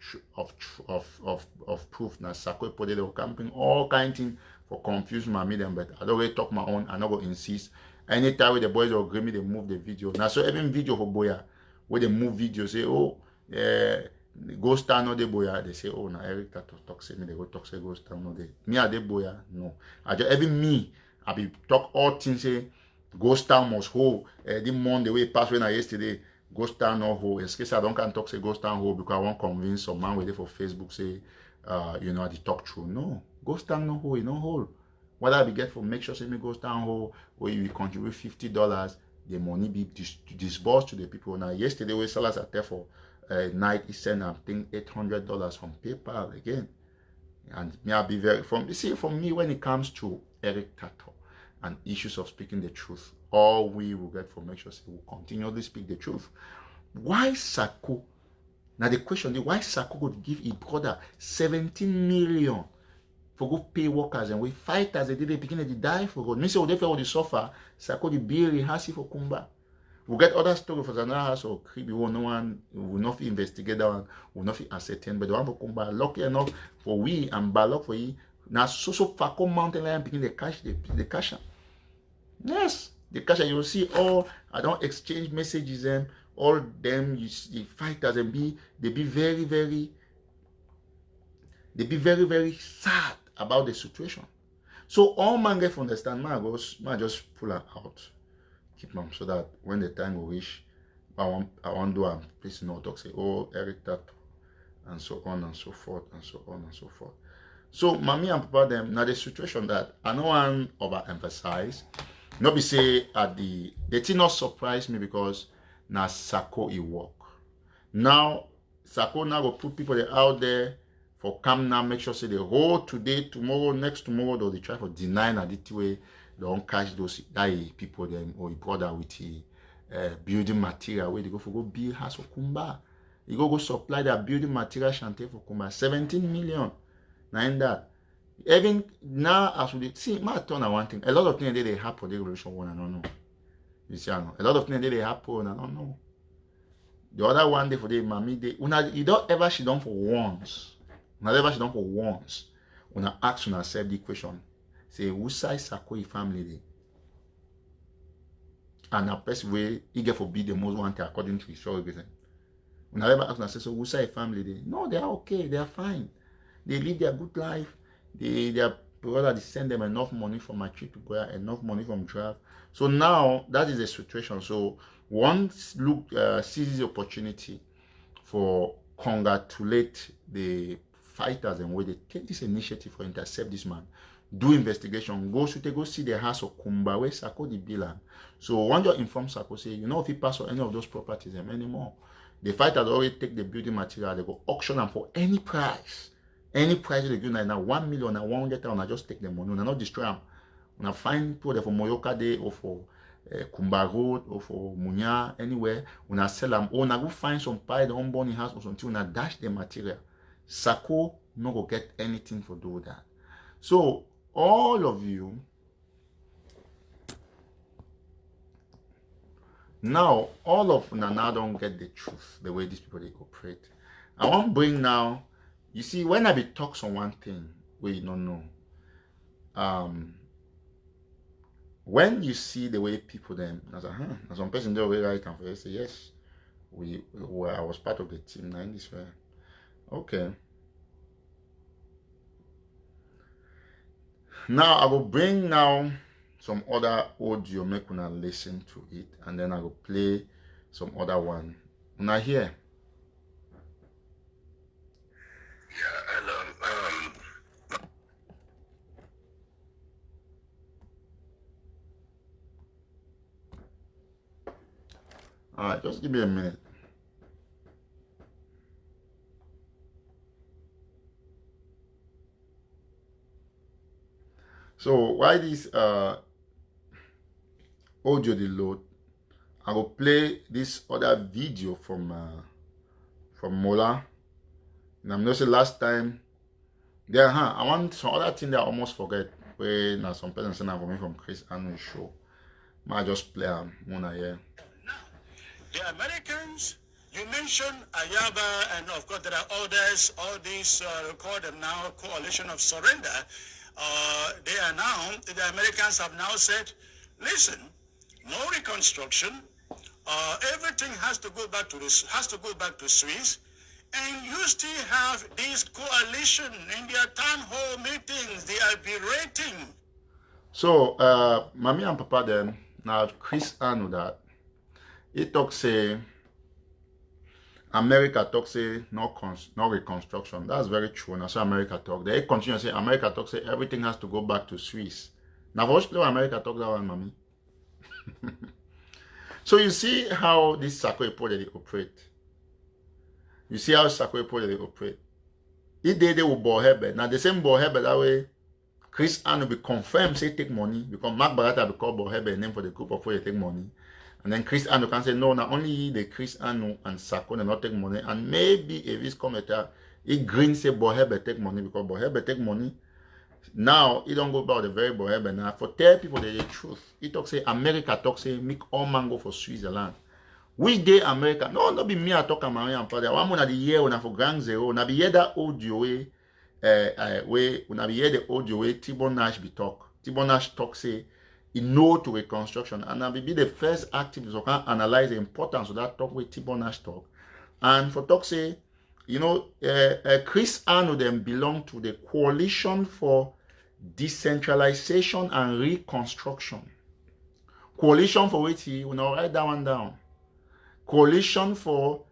S1: proof. Now Sako put they were camping all kind of things for confuse my them, but I don't really talk my own. I not go insist. Anytime with the boys will agree me, they move the video. Now so even video for Boya, where they move video, say oh go stand no the Boya. They say oh now Eric that talk say me they go talk say go stand no they. Me are the Boya no. I just even me I be talk all things say go stand must hold. The Monday way pass when I yesterday. Ghost town no hole. In case I don't can talk say ghost town hole because I want convince some man waiting for Facebook say I the talk true. No. Ghost town no hole, no hole. What I be get for make sure say me ghost town hole where you contribute $50, the money be disbursed to the people. Now yesterday we sellers at there for night he sent I think $800 from PayPal again. And me I be very from me when it comes to Eric Tato and issues of speaking the truth. All we will get for make sure we will continually speak the truth. Why Sako? Now the question is why Sako would give his brother 17 million for go pay workers and we fighters they did the beginning to die for God. Me say they for the suffer, Sako the bill hasi for Kumba. We get other story for another house or creepy one, no one will not investigate that one, will not ascertain, but the one for Kumba, lucky enough for we and Balok for you. Now so Fako mountain lion begin the cash. Yes. The cash you will see all I don't exchange messages them all them you see fighters and they be very sad about the situation. So all man get to understand man just pull her out, keep them so that when the time will reach I want do am please no talk say oh Eric that and so on and so forth and so on and so forth. So mommy and papa them now the situation that I know one overemphasize. No be say at the thing not surprise me because now Sako he work. Now Sako now go put people out there for come now make sure say they hold today, tomorrow, next tomorrow, they try for deny that the way they don't catch those people them or brother with the building material where they go for go build house for Kumba. You go supply that building material chantier for Kumba. 17 million. Now in that. Even now, as we see, my turn on one thing. A lot of things they happen for the revolution one, I don't know. You see, I know. A lot of things they happen, I don't know. The other one day for the mommy, you don't ever she done for once. Not ever she done for once. When I ask when I said the question, say who size Sako family day? And a person way he get for be the most wanted according to his story reason. When I ever ask when I say so who size family day? No, they are okay, they are fine. They live their good life. Their brother they send them enough money from my trip to Goya, enough money from drive. So now that is the situation. So once look sees the opportunity for congratulate the fighters and where they take this initiative for intercept this man. do investigation, go see the house of Kumba where Sako the Bilan. So when you inform Sako, say, you know, if he pass on any of those properties anymore, the fight has already take the building material, they go auction them for any price. Any price they give now 1 million and 100,000, I just take the money, and not destroy them. When I find people there for Moyoka Day or for Kumba Road or for Munya, anywhere, when I sell them, or I go find some pie the unborn house or something, when I dash the material, Sako no go get anything for do that. So all of you now, all of now don't get the truth the way these people they operate. I want to bring now, you see, when I be talks on one thing, we don't know. When you see the way people then, as a some person they already write and for say yes, I was part of the team now in this way. Okay. Now I will bring now some other audio, make una listen to it, and then I will play some other one. Una hear?
S2: Yeah, and
S1: all right, just give me a minute. So why this audio the load, I will play this other video from Mola. And I'm not say last time there, I want some other thing that I almost forget. Where now some person send for me from Chris Anu show. I just play one here.
S2: the Americans, you mentioned Ayaba, and of course there are others, all these, call them now coalition of surrender. They are now, the Americans have now said, listen, no reconstruction, everything has to go back to Swiss, and you still have this coalition in their town hall meetings, they are berating.
S1: So, Mommy and Papa then, now Chris Anu that, he talk say, America talk say no reconstruction. That's very true. Now, so America talk. They continue to say America talk say everything has to go back to Swiss. Now, for which play America talk that one, Mommy? So you see how this Sako Epo they operate. You see how Sako Epo they operate. He did they will Bohebe. Now the same Bohebe that way, Chris Anu be confirmed say take money because Mark Barata be called Bohebe name for the group of where they take money. And then Chris Anu can say no, not only the Chris Anu and Sako they not take money, and maybe if this commenter he green say Bohebe take money because Bohebe take money. Now he don't go about the very Bohebe now for tell people the truth. He talk say America talk say make all man go for Switzerland. Which day America? No, not be me I talk about and father. One month of the year when I for Grand Zero, na be hear that audio way when I be hear the audio way Tibon Nash be talk. Tibon Nash talk say he no to reconstruction, and I be the first activist who can analyze the importance of that talk with Tibon Nash talk. And for talk say, you know, Chris Anu them belong to the Coalition for Decentralization and Reconstruction. Coalition for which he will now write that one down. Coalition for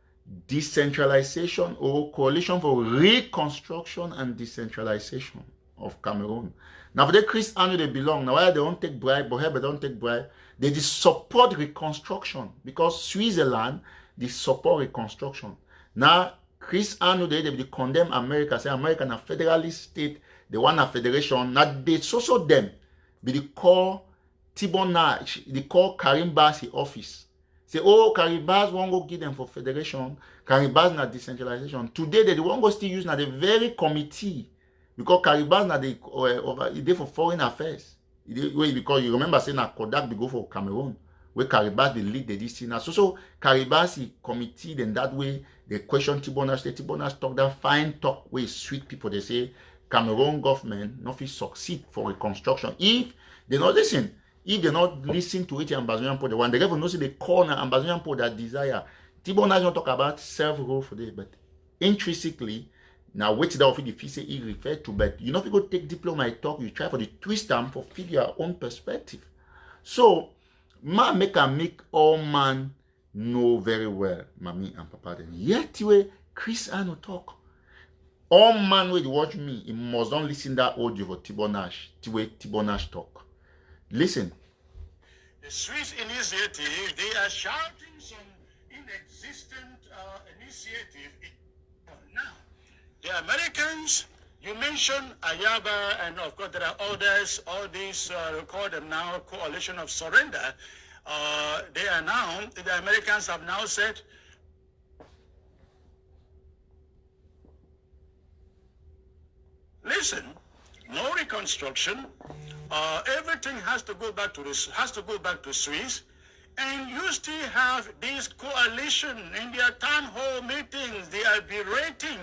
S1: Decentralization or Coalition for Reconstruction and Decentralization of Cameroon. Now for the Chris Anu they belong. Now why they don't take bribe, but they don't take bribe. They just support reconstruction because Switzerland they support reconstruction. Now Chris Anu they condemn America, say America na federalist state, they want a federation. Now they so them be the call Tibon Nash, they call Karim Bassi office. Say, oh, Caribas won't go give them for federation. Caribas na decentralization. Today, they won't go still use na the very committee. Because Caribas na they for foreign affairs. Because you remember saying that Kodak they go for Cameroon. Where Caribas they lead the DC. Now, so Caribas committee, then that way they question Tibon Nash. Tibon Nash talk that fine talk with sweet people. They say Cameroon government not fit succeed for reconstruction. If they not listen. If they not listen to it, Ambazonian people, the one they never know see the corner Ambazonian people that desire. Tibon Nash don't talk about self-rule for this, but intrinsically, now wait that of it say he refer to, but you know if you go take diploma talk, you try for the twist them for fit your own perspective. So, man make all man know very well, mommy and papa. Then yet way Chris Anu talk. All man will watch me, he must not listen that audio for Tibonash, the way Tibonash talk. Listen.
S3: The Swiss initiative, they are shouting some inexistent initiative. Now, the Americans, you mentioned Ayaba, and of course there are others, all these, call them now Coalition of Surrender. They are now, the Americans have now said, listen, no reconstruction. Everything has to go back to this. Has to go back to Swiss, and you still have this coalition in their town hall meetings. They are berating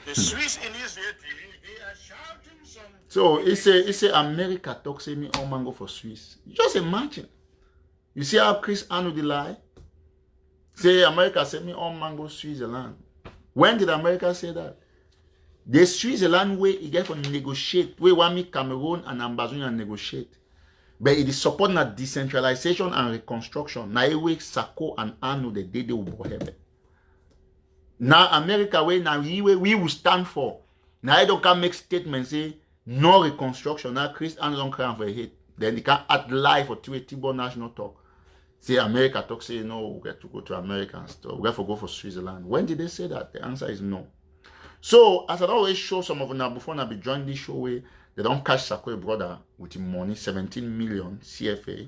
S3: the Swiss initiative. They are shouting some.
S1: So it's a America talk say me all mango for Swiss. Just imagine. You see how Chris Anu the lie? Say America say me all mango Switzerland. When did America say that? The Switzerland way it get for negotiate. We want me Cameroon and Ambazonia negotiate. But it is supporting a decentralization and reconstruction. Now we Sako and Anu the day they will have. Now America way now we will stand for. Now I don't can make statements say no reconstruction. Now Chris Anu don't cry for a hit. Then they can add live for Tibo national talk. Say America talk say no, we get to go to America and stuff. We have to go for Switzerland. When did they say that? The answer is no. So, as I always show some of them before I be join this show where they don't catch Sako brother with him money, 17 million CFA,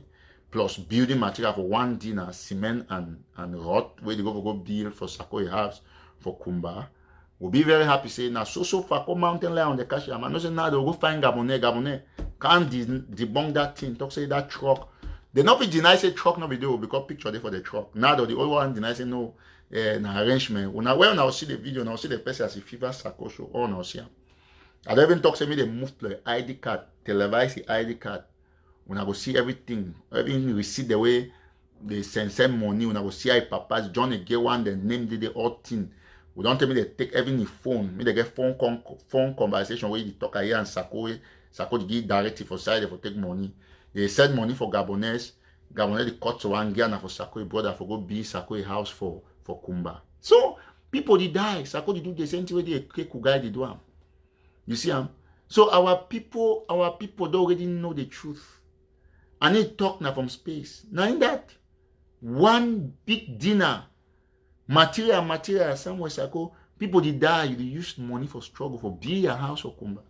S1: plus building material for one dinner, cement and rod, where they go build for Sako house for Kumba. We'll be very happy saying now so far come mountain line on the cash. I'm not saying now they'll go find Gabonais. Can't debunk that thing. Talk say that truck. They not be deny say truck no be there because picture there for the truck. Now the old one deny say no. An arrangement. When I see the video, now see the person as a fever Sako show or now see. I don't even talk to me they move the ID card, televise the ID card. When I go see everything receipt the way they send money. When I go see how papas John get one, the name did the all thing. We don't tell me they take every phone. Me they get phone conversation where they talk here and Sako to give directive for side for take money. They send money for Gabonais. Gabonais they cut to one Ghana for Sako brother for go build Sako house for Kumba. So people they die. Sako they do the same thing where they Kugai they do am. You see So our people don't already know the truth. And they talk now from space. Now in that one big dinner, material somewhere Sako, people they die, they use money for struggle for build a house for Kumba.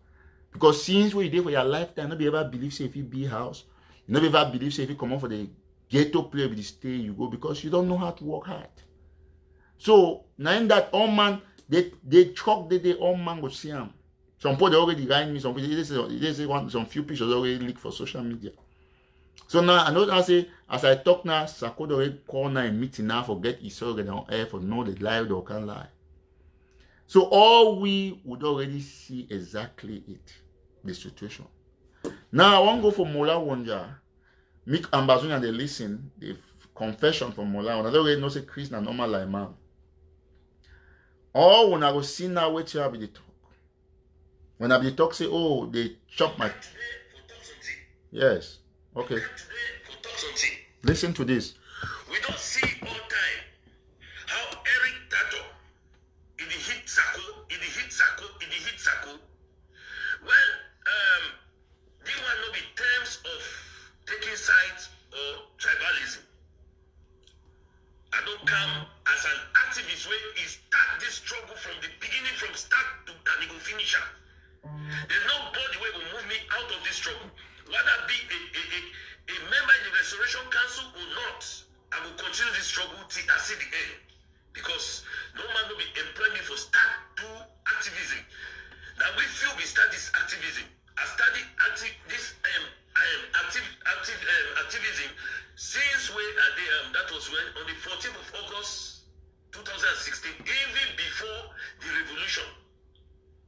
S1: Because since what you did for your lifetime, nobody ever believe say if you build house, you never ever believe say if you come out for the ghetto play with the stay you go because you don't know how to work hard. So now in that all man they truck they all man go see him. Some people they already write me some some few pictures already leaked for social media. So now I know I say as I talk now, Sako already call now a meeting now for get his already on air for know the lie or can't lie. So all we would already see exactly it, the situation. Now I want to go for Mola Wonja. Make Ambazonia they listen, the confession from Mola. I don't already know say Chris na normal like man. Or when I go see now what you have the talk. When I be talk say, oh, they chop my. Yes. Okay. Listen to this.
S2: We don't see all time how Eric Tato in the hit Sako. Well, this one no be terms of taking sides or tribalism. I don't come as an activist where he start this struggle from the beginning, from start to and he will finish up. There's nobody where will move me out of this struggle. Whether be a member in the Restoration Council or not, I will continue this struggle till I see the end. Because no man will be employing me for start to activism. Now we feel we start this activism. I studied activism since that was when on the 14th of August 2016, even before the revolution.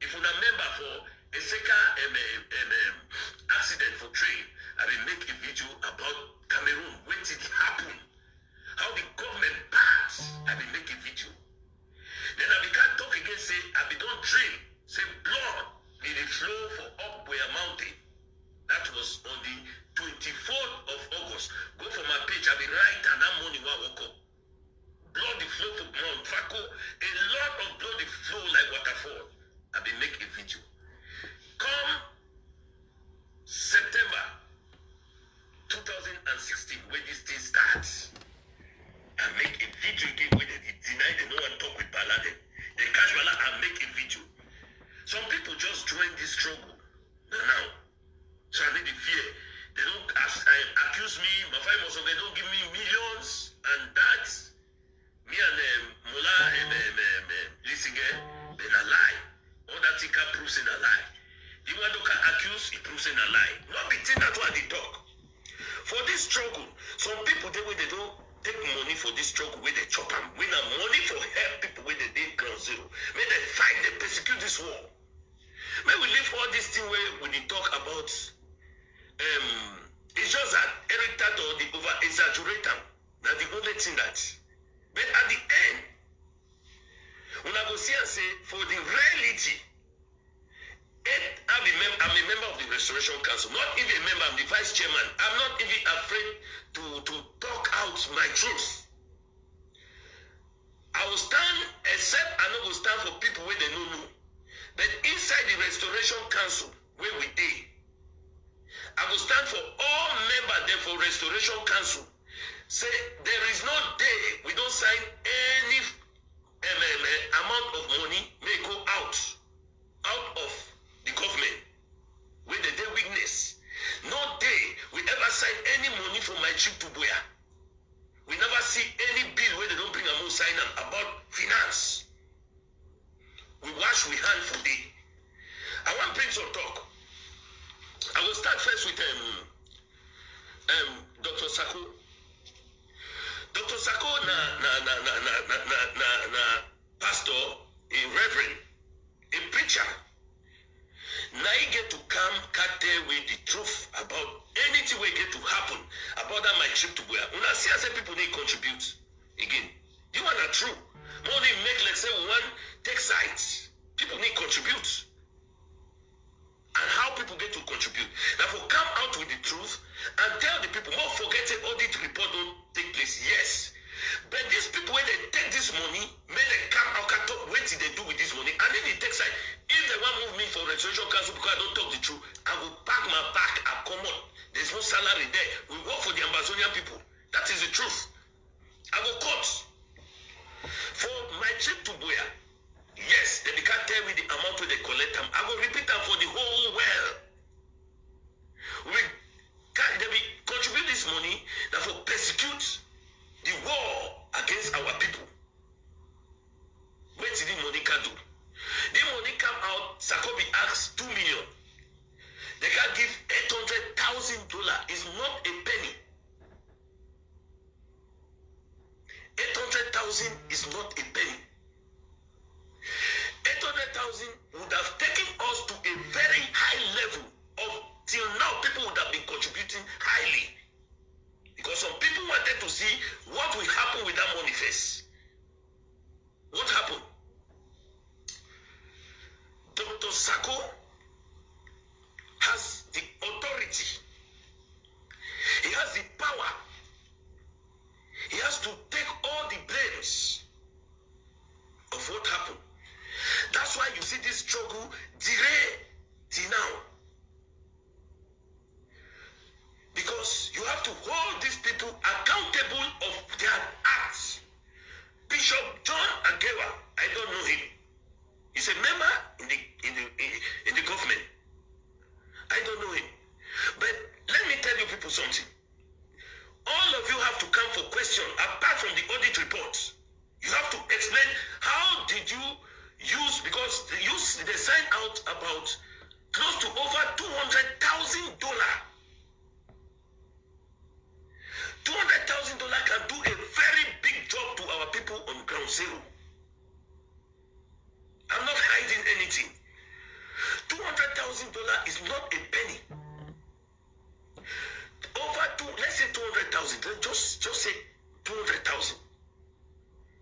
S2: If you remember for a second accident for train, I will make a video about Cameroon, when did it happen, how the government passed, I will make a video. Then I can't talk again, say, I will don't drink, say blood in the flow for up where mountain. That was on the 24th of August. Go for my page, I will write and that morning while I woke up. Blood the flow for Mount Fako, a lot of blood the flow like waterfall. I will
S4: 2016 when this thing starts, I make a video again when they deny they no one talk with Bala. They catch Bala and make a video. Some people just join this struggle now. So I need the fear. They don't accuse me, my famous, they don't give me millions and that. Me and Mullah listen, then a lie. All that thing can prove in a lie. The one who can accuse, it proves in a lie. Not be thing that what they talk. For this struggle, some people they don't take money for this struggle where they chop them. We have money for help people when they did ground zero. May they fight, they persecute this war. May we leave all this thing where when they talk about it's just that Eric Tato the over exaggerate them. That's the only thing that. But at the end, when I go see and say for the reality, I'm a member of the Restoration Council, not even a member, I'm the vice chairman. I'm not even afraid to talk out my truth. I will stand, except I not will stand for people where they don't know. But inside the Restoration Council, where we did, I will stand for all members there for Restoration Council. Say there is no day we don't sign any amount of money may go out of the government with the day weakness. No day we ever sign any money for my trip to Boya. We never see any bill where they don't bring a more sign about finance. We wash we hand for day. I want to bring some talk. I will start first with Dr. Sako. Dr. Sako na pastor, a reverend, a preacher. Now he get to come cut there with the truth about anything we get to happen about that my trip to where. When I see I say people need contribute again. You are not true. Money make let's say one take sides. People need contribute. And how people get to contribute. Now for come out with the truth and tell the people, more forget the audit report don't take place. Yes. But these people when they take this money, may they come out and talk what did they do with this money. And then they take side. If they want to move me for Restoration Council because I don't talk the truth, I will pack my back and come on. There's no salary there. We work for the Ambazonia people. That is the truth. I will cut. For my trip to Boya, yes, they can't tell me the amount they collect them. I will repeat them for the whole world. They will contribute this money that will persecute the war against our people. What did the money can do? The money come out, Sakobi asks 2 million. They can give $800,000. It's not a penny. 800,000 is not a penny. 800,000 would have taken us to a very high level of till now people would have been contributing highly. Because some people wanted to see what will happen with that money first. What happened? Dr. Sako has the authority. He has the power. He has to take all the blames of what happened. That's why you see this struggle delay till now. Because you have to hold these people accountable of their acts. Bishop John Agewa, I don't know him. He's a member in the government. I don't know him. But let me tell you people something. All of you have to come for question apart from the audit report. You have to explain how did you use, because they signed out about close to over $200,000. $200,000 can do a very big job to our people on ground zero. I'm not hiding anything. $200,000 is not a penny. Let's say 200,000. Just say 200,000.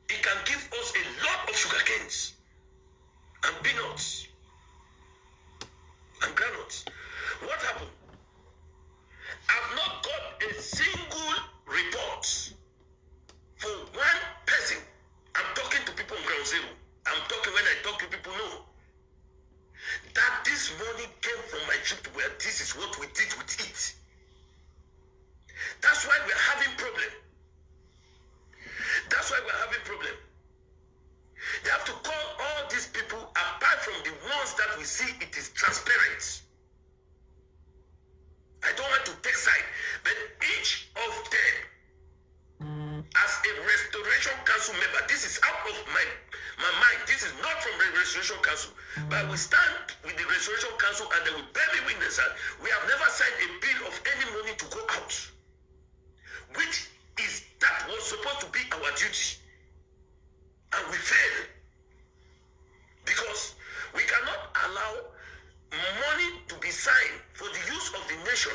S4: It can give us a lot of sugar canes and peanuts and granules. What happened? I've not got a single report for one person. I'm talking to people on ground zero. I'm talking when I talk to people know that this money came from my trip to where this is what we did with it. That's why we're having problem. That's why we're having problem. They have to call all these people, apart from the ones that we see it is transparent. I don't want to take side, but each of them, as a Restoration Council member, this is out of my mind. This is not from the Restoration Council, but we stand with the Restoration Council and they will bear me witness that we have never signed a bill of any money to go out, which is that was supposed to be our duty, and we fail because we cannot allow money to be signed for the use of the nation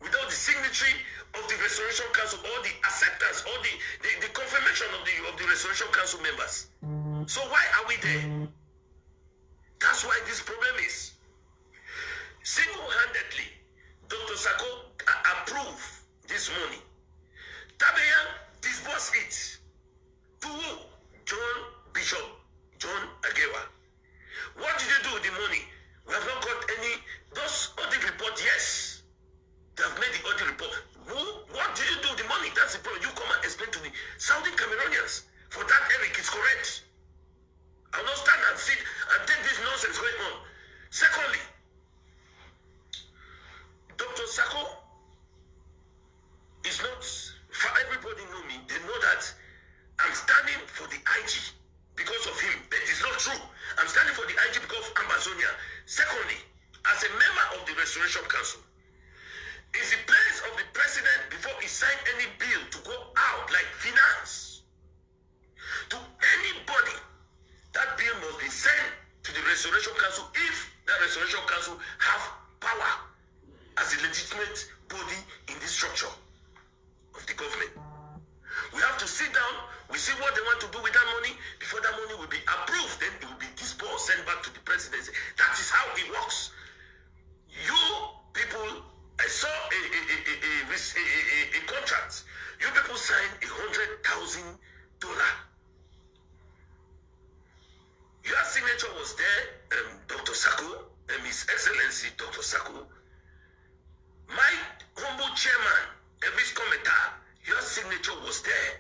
S4: without the signatory of the Restoration Council or the acceptance or the confirmation of the Restoration Council members. So why are we there? That's why this problem is. Single-handedly, Dr. Sako approved this money. Tabeyan disbursed it to Bishop John Agewa. What did you do with the money? We have not got any. Those audit report, yes. They have made the audit report. What did you do with the money? That's the problem. You come and explain to the Southern Cameroonians. For that, Eric is correct. I'll not stand and sit and take this nonsense going on. Secondly, Dr. Sako is not, for everybody know me, they know that I'm standing for the IG because of him. But it's not true. I'm standing for the IG because of Ambazonia. Secondly, as a member of the Restoration Council, it's the place of the president before he signed any bill to go out like finance to anybody. That bill must be sent to the Restoration Council if the Restoration Council have power as a legitimate body in this structure of the government. We have to sit down, we see what they want to do with that money. Before that money will be approved, then it will be disbursed, sent back to the presidency. That is how it works. You people, I saw a contract. You people signed $100,000. Your signature was there, Dr. Sako, His Excellency Dr. Sako. My humble chairman, Elvis Kometa, your signature was there.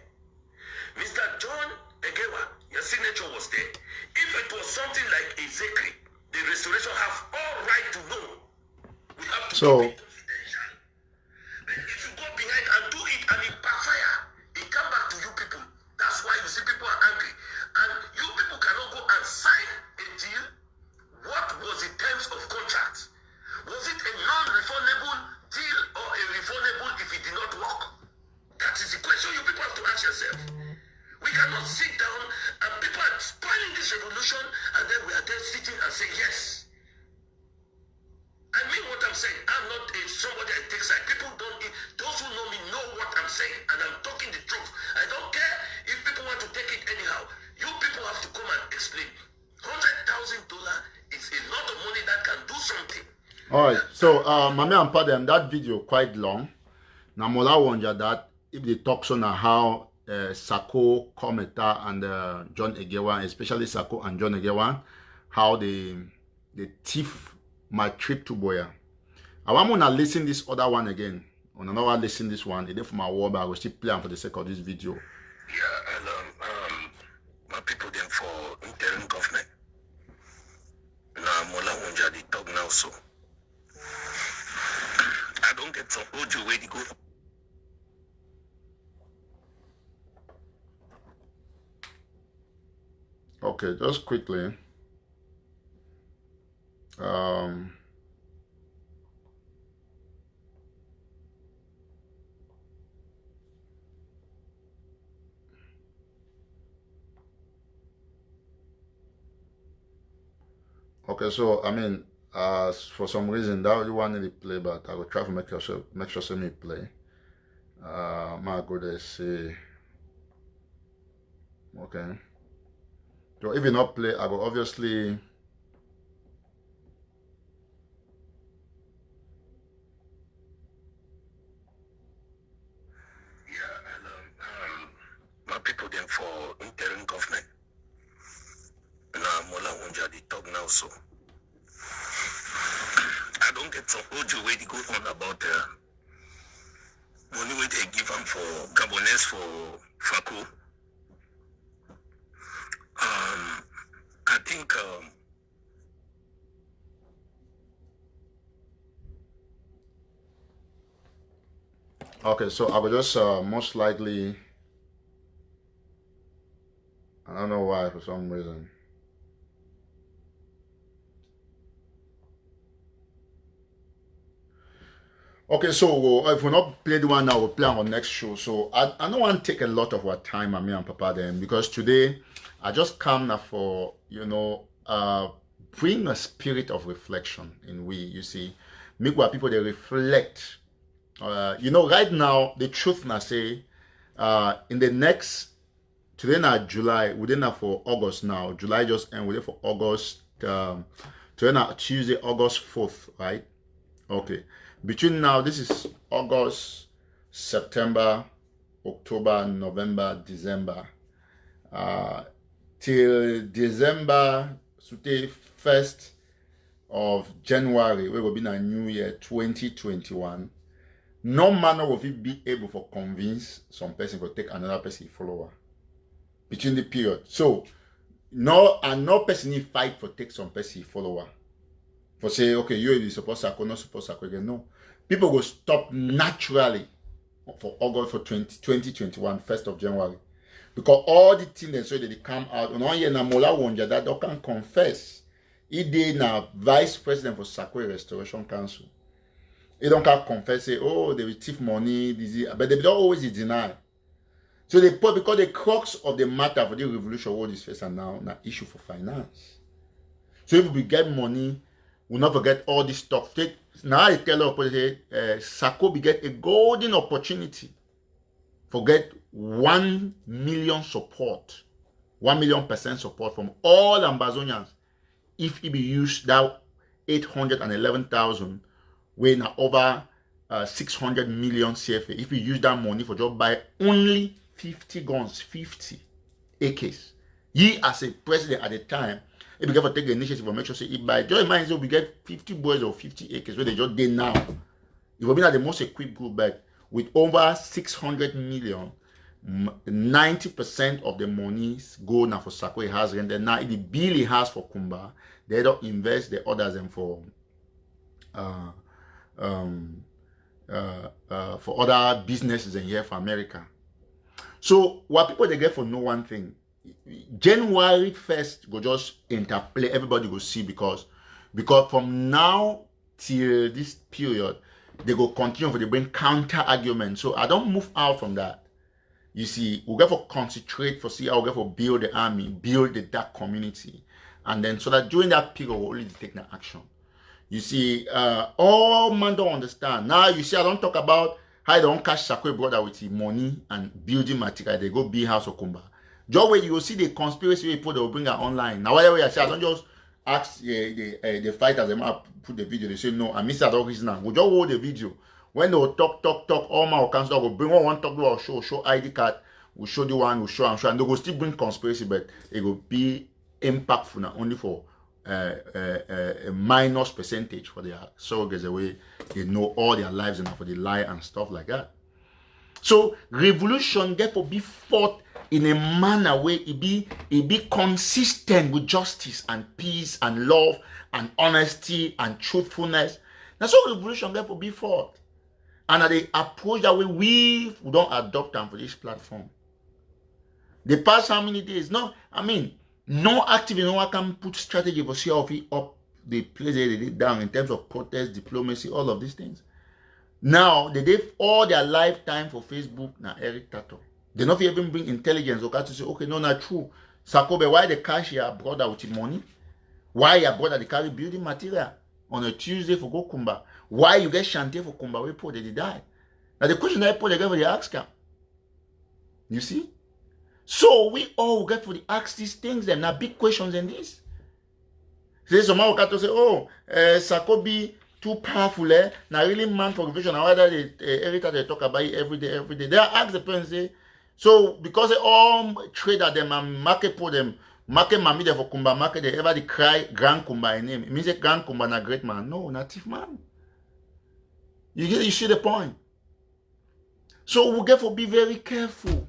S4: Mr. John Egewa, your signature was there. If it was something like a secret, the restoration have all right to know. We have to keep it confidential. But if you go behind and do it and it backfire, it come back to you people. That's why you see people are angry. And you people cannot go and sign a deal. What was the terms of contract? Was it a non-refundable deal or a refundable if it did not work? That is the question you people have to ask yourself. We cannot sit down and people are spoiling this revolution and then we are there sitting and saying yes. I mean what I'm saying. I'm not somebody that takes side. People don't, those who know me know what I'm saying and I'm talking the truth. I don't care if people want to take it anyhow. You people have to come and explain. $100,000 is a lot of money that can do something.
S1: Alright, so Mami and Padem, that video quite long. Now Mola wonder that if they talk on how Sako, Kometa and John Egewa, especially Sako and John Egewa, how they thief my trip to Boya. I want to listen this other one again. When I know listen this one, it is for my war, but I will still play for the sake of this video.
S4: Yeah, and my people them for interim government. Now Mola Wonja they talk now so. I don't get some audio where to go.
S1: Okay, just quickly. Okay, so I mean, for some reason that you want to play, but I will try to make sure see me play. My goodness, see. Okay. So if you not play, I will obviously.
S4: My people them for interim government. Now Mola Wonja they talk now so. I don't get some audio where they go on about
S2: money wey they give them for Gabonese for Faku. I think
S1: Okay, so I will just most likely, I don't know why for some reason. Okay, so if we not play the one now, we'll play on next show. So I don't want to take a lot of our time, me and Papa then, because today I just come now for, bring a spirit of reflection in we, you see, make what people they reflect. Right now, the truth now say, in the next, today now July, within now for August now, July just end, within for August, today now Tuesday, August 4th, right? Okay. Between now, this is August, September, October, November, December. Till December, so the 1st of January, we will be in a new year, 2021. No man will be able to convince some person to take another person follower between the period. So, no person need fight for take some person follower. For say, okay, you supposed to not supposed to again. No. People will stop naturally for August for 2021, 1st of January. Because all the things that so they come out, and all year na mola wonja that they can confess. He did now vice president for Sakwe Restoration Council. He don't can confess, say, oh, they will thief money, but they don't always deny. So they put, because the crux of the matter for the revolution world is first and now issue for finance. So if we get money, we'll not forget all this stuff. Now I tell us, Sako we get a golden opportunity for get 1 million support, 1 million% support from all Ambazonians if it be used that 811,000 when over 600 million CFA. If we use that money for just buy only 50 guns, 50 AKs. Ye as a president at the time, if we get to take the initiative to make sure say it by just imagine we get 50 boys or 50 AKs where they just did now. It will be like the most equipped group, but with over 600 million, 90% of the money go now for Sakwe has rendered. Now the bill he has for Kumba, they don't invest the others and for other businesses in here for America. So what people they get for no one thing. January 1st go just interplay, everybody go see because from now till this period they go continue for they bring counter arguments. So I don't move out from that. You see, we get for concentrate for see how we get for build the army, build the dark community, and then so that during that period we only take the action. You see, all man don't understand. Now you see, I don't talk about how they don't cash Sakwe brother with the money and building material. They go build house of Kumba. Just where you will see the conspiracy people they will bring her online. Now whatever I say, I don't just ask the fighters them up put the video. They say no, I miss that all reason now. We just hold the video. When they will talk, all my council will bring one talk to show ID card, we'll show the one, we'll show, and they will still bring conspiracy, but it will be impactful not only for a minus percentage for their surrogates away. They know all their lives and for the lie and stuff like that. So revolution therefore be fought in a manner where it be consistent with justice and peace and love and honesty and truthfulness. That's how revolution therefore be fought. And the approach that we don't adopt them for this platform. The past how many days? No, I mean, no activist, no one can put strategy for see how we up the place they did down in terms of protest, diplomacy, all of these things. Now, they did all their lifetime for Facebook, now Eric Tato. They not even bring intelligence okay, to say, okay, no, not true. Sakobe, why the cash your brother with money? Why your brother they carry building material on a Tuesday for go Kumba? Why you get Shanté for Kumba? We put they die. Now the question I put they get for the ask them. You see? So we all get for the ask these things, them now big questions in this. Say someone will say, oh, Sakobi too powerful, now really man for revision. Now whether every time they talk about it every day. They ask the parents say, so because they all trade at them and market for them, market mami there for Kumba, market they ever they cry Grand Kumba in name. It means a Grand Kumba na great man. No, native man. You see the point. So we get to be very careful.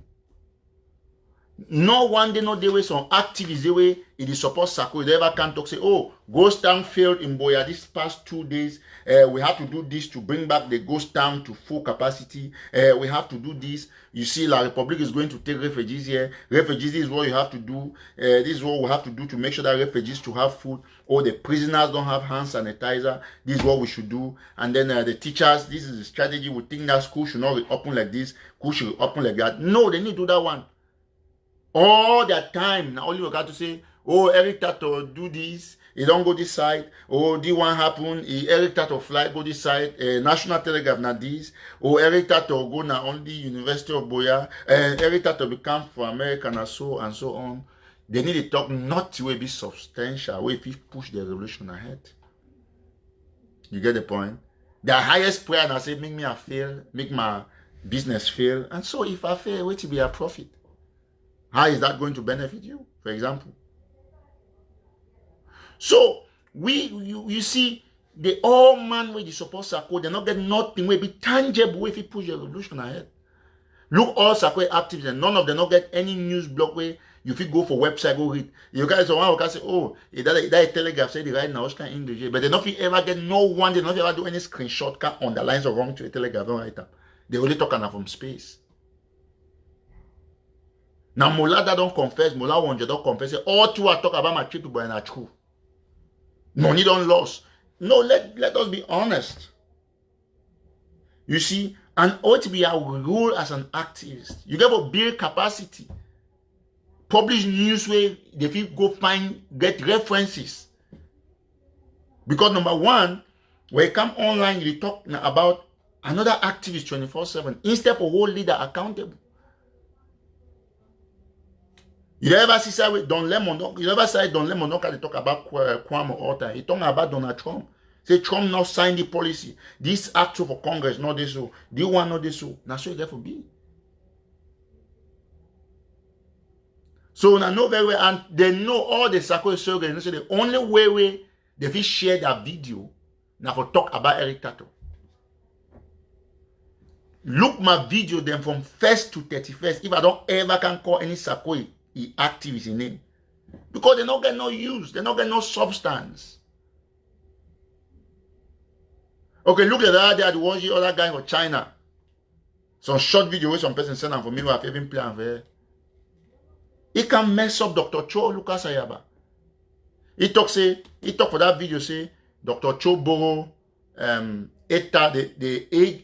S1: No one day, no day way some activists the way it is support Sako. They ever can talk say, oh, ghost town failed in Boya this past 2 days. We have to do this to bring back the ghost town to full capacity. We have to do this. You see, La Republic is going to take refugees here. Refugees is what you have to do. This is what we have to do to make sure that refugees to have food. Or the prisoners don't have hand sanitizer. This is what we should do. And then the teachers, this is the strategy. We think that school should not be open like this. School should be open like that. No, they need to do that one. All that time, now only we got to say, oh, Eric Tato do this, he don't go this side, oh, this one happen, Eric Tato fly go this side, National Telegraph na this, oh, Eric Tato go na only University of Boya, and Eric Tato become for America and so on. They need to talk not to be substantial, where if you push the revolution ahead. You get the point? The highest prayer, I say, make me a fail, make my business fail, and so if I fail, wait to be a profit. How is that going to benefit you, for example? So, you see, the all man where you support Sako, they not get nothing will be tangible if you push the revolution ahead. Look, all Sako activists, and none of them not get any news blog where you fit go for website, go read. You guys can say, oh, that telegraph said right now, it's English, but they not ever get no one, they not ever do any screenshot can underlines or wrong to a telegraph, don't write up. They only talk from space. Now, Mola that don't confess, Mola Wonja don't confess. All two are talk about my trip to Boya na true. Money don't loss. No, let us be honest. You see, and ought to be our role as an activist. You get a build capacity. Publish news where they people go find, get references. Because number one, when you come online, you talk about another activist 24/7 instead of a whole leader accountable. You never see say Don Lemon, you never say Don Lemon don't talk about Kwame all time. He talk about Donald Trump. Say Trump not sign the policy. This act for Congress, not this so. This one not this so. Now so you get for be. So now know very well, and they know all the Sako surgeons. So the only way they fit share that video now for talk about Eric Tato. Look my video then from 1st to 31st. If I don't ever can call any Sako activist in name. Because they don't get no use. They don't get no substance. Okay, look at that. They had watched the other guy for China. Some short video where some person sent them for me. I've even played for he can mess up Dr. Cho Lucas Ayaba. He talk for that video say Dr. Cho borrow the